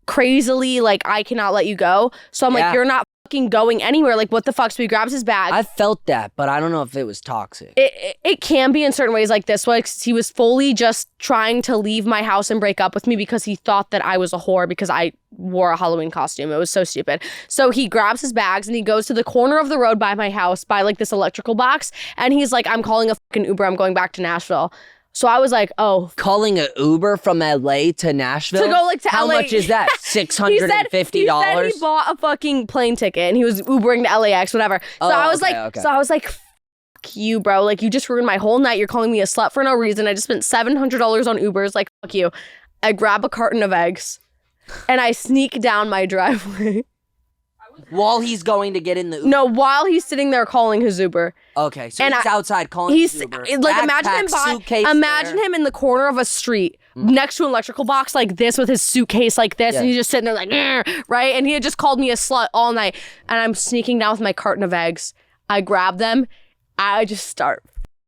crazily like, I cannot let you go. So I'm like, you're not fucking going anywhere. Like, what the fuck? So he grabs his bag. I felt that, but I don't know if it was toxic. It can be in certain ways like this one. He was fully just trying to leave my house and break up with me because he thought that I was a whore because I wore a Halloween costume. It was so stupid. So he grabs his bags and he goes to the corner of the road by my house by like this electrical box. And he's like, I'm calling a fucking Uber. I'm going back to Nashville. So I was like, oh. Calling an Uber from LA to Nashville? To go like to How LA. much is that? $650? He said he bought a fucking plane ticket and he was Ubering to LAX, whatever. So I was like, fuck you, bro. Like, you just ruined my whole night. You're calling me a slut for no reason. I just spent $700 on Ubers. Like, fuck you. I grab a carton of eggs and I sneak down my driveway. While he's going to get in the Uber? No, while he's sitting there calling his Uber. Okay, so he's outside calling his Uber. Like, imagine him in the corner of a street next to an electrical box like this with his suitcase like this, and he's just sitting there like, right? And he had just called me a slut all night, and I'm sneaking down with my carton of eggs. I grab them. I just start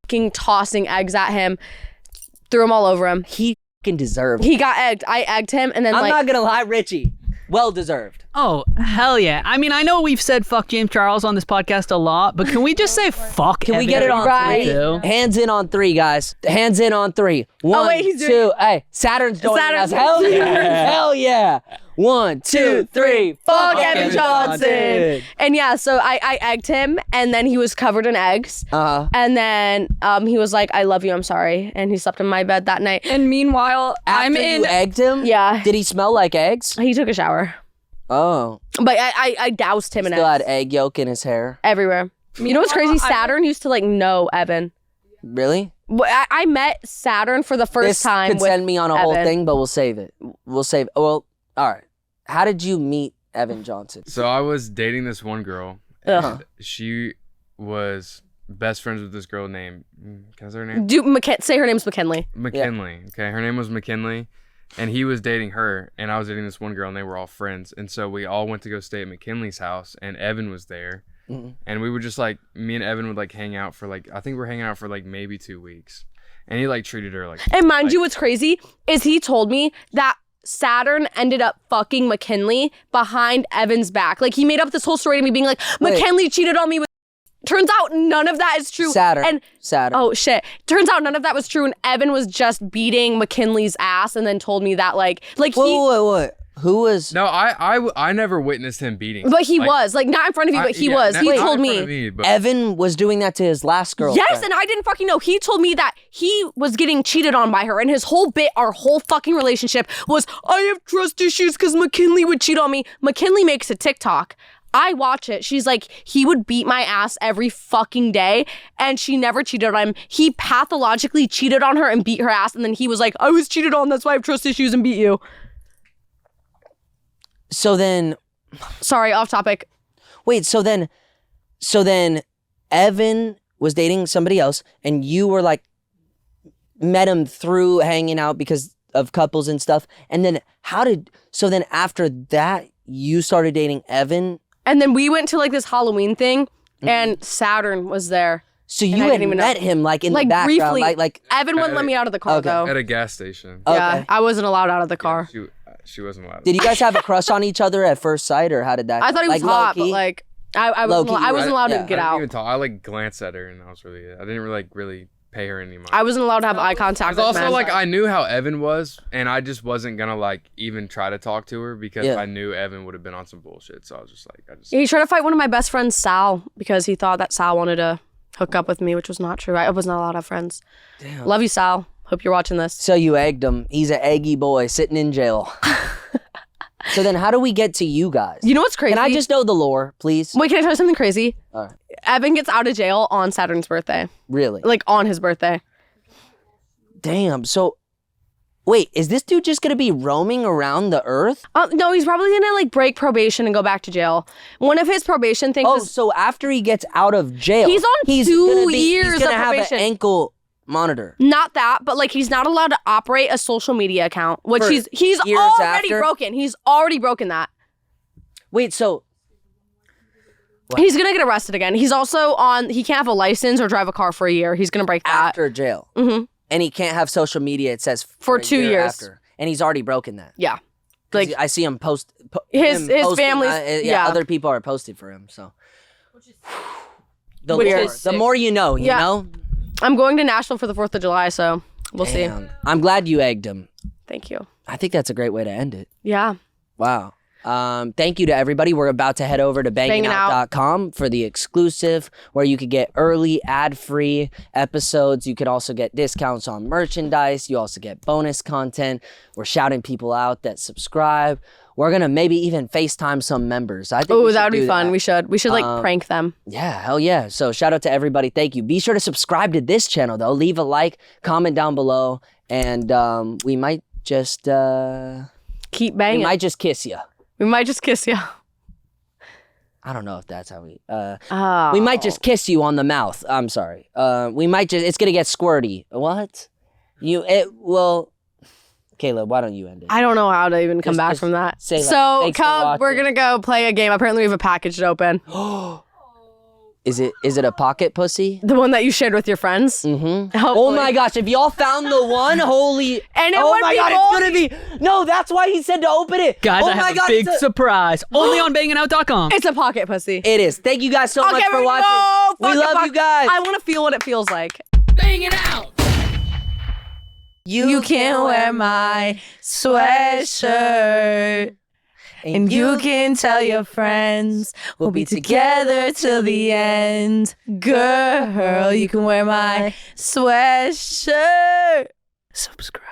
fucking tossing eggs at him. Threw them all over him. He fucking deserved it. He got egged. I egged him, and then I'm not gonna lie, Richie. Well deserved. Oh, hell yeah. I mean, I know we've said fuck James Charles on this podcast a lot, but can we just say fuck Can we Evan get it on Right. 3? too? Hands in on 3, guys. Hands in on 3. 1, wait, he's 2. doing- Hey, Saturn's joining us. Saturn's- Hell yeah. Hell yeah. 1, 2, 3. Fuck Evan Johnson. And yeah, so I egged him, and then he was covered in eggs. And then he was like, I love you, I'm sorry. And he slept in my bed that night. And meanwhile, I'm After in. you egged him? Yeah. Did he smell like eggs? He took a shower. Oh. But I doused him in Still eggs. had egg yolk in his hair. Everywhere. You know what's crazy? Saturn used to like know Evan. Really? I met Saturn for the first This time could with send me on a whole Evan. thing, but we'll save it. Well, all right. How did you meet Evan Johnson? So I was dating this one girl. Ugh. And she was best friends with this girl named, can I say her name? Say her name's McKinley. McKinley. Okay, her name was McKinley. And he was dating her, and I was dating this one girl, and they were all friends. And so we all went to go stay at McKinley's house, and Evan was there. And we would just like, me and Evan would like hang out for like, I think we're hanging out for like maybe 2 weeks. And he like treated her like. And mind you, what's crazy is he told me that Saturn ended up fucking McKinley behind Evan's back. Like, he made up this whole story to me being like, McKinley cheated on me with. Turns out none of that is true. Saturn. Oh shit. Turns out none of that was true, and Evan was just beating McKinley's ass and then told me that like Wait. Who was? No, I never witnessed him beating. But he was like not in front of you, but he was. He told me. Evan was doing that to his last girlfriend. Yes, and I didn't fucking know. He told me that he was getting cheated on by her, and his whole bit, our whole fucking relationship was, I have trust issues because McKinley would cheat on me. McKinley makes a TikTok. I watch it. She's like, he would beat my ass every fucking day, and she never cheated on him. He pathologically cheated on her and beat her ass, and then he was like, I was cheated on, that's why I have trust issues and beat you. So then, sorry, off topic. Wait, so then Evan was dating somebody else, and you were like, met him through hanging out because of couples and stuff. And then so then after that, you started dating Evan? And then we went to like this Halloween thing, and Saturn was there. So you had met him like in the background, briefly. like Evan wouldn't let me out of the car though. At a gas station. Yeah, I wasn't allowed out of the car. She wasn't allowed. Did you guys have a crush on each other at first sight, or how did that? I thought he was hot, but like I wasn't allowed to get I out. didn't even talk. I like glanced at her, and that was really it. I didn't really pay her any mind. I wasn't allowed to have eye contact. Because also like I knew how Evan was, and I just wasn't gonna like even try to talk to her because I knew Evan would have been on some bullshit. So I was just like, He tried to fight one of my best friends, Sal, because he thought that Sal wanted to hook up with me, which was not true. I was not allowed to have friends. Damn. Love you, Sal. Hope you're watching this. So you egged him. He's an eggy boy sitting in jail. So then how do we get to you guys? You know what's crazy? Can I just know the lore, please? Wait, can I tell you something crazy? All right. Evan gets out of jail on Saturn's birthday. Really? Like on his birthday. Damn. So, wait, is this dude just gonna be roaming around the earth? No, he's probably gonna like break probation and go back to jail. One of his probation things is so after he gets out of jail, he's on 2 years he's gonna of have probation. an ankle monitor. Not that, but like he's not allowed to operate a social media account, which For he's years already after? broken. He's already broken that. Wait, so he's gonna get arrested again. He's also he can't have a license or drive a car for a year. He's gonna break that. after jail, and he can't have social media, it says For a 2 year years. after. And he's already broken that. Yeah. 'Cause I see him post his posting, family's yeah. other people are posted for him, so the Which more, is the more you know, you know? I'm going to Nashville for the 4th of July, so we'll see. I'm glad you egged him. Thank you. I think that's a great way to end it. Yeah. Wow. Thank you to everybody. We're about to head over to bangingout.com for the exclusive, where you could get early ad-free episodes. You could also get discounts on merchandise. You also get bonus content. We're shouting people out that subscribe. We're gonna maybe even FaceTime some members. I think that would be fun. We should like prank them. Yeah, hell yeah. So shout out to everybody. Thank you. Be sure to subscribe to this channel though. Leave a like, comment down below, and we might just keep banging. We might just kiss you. We might just kiss you. I don't know if that's how we we might just kiss you on the mouth. I'm sorry. We might just, it's gonna get squirty. What? Kayla, why don't you end it? I don't know how to even come back from that. Say, so thanks for come, we're watching. gonna go play a game. Apparently we have a package to open. Is it a pocket pussy? The one that you shared with your friends? Mm-hmm. Oh my gosh, if y'all found the one, holy. And it oh would my be god, it's gonna be. No, that's why he said to open it. Guys, oh I my have a god, big surprise. Only on bangingout.com. It's a pocket pussy. It is. Thank you guys so much for we're watching. gonna go. We love you guys. I want to feel what it feels like. Bangin' Out. You can wear my sweatshirt. And you can tell your friends we'll be together till the end. Girl, you can wear my sweatshirt. Subscribe.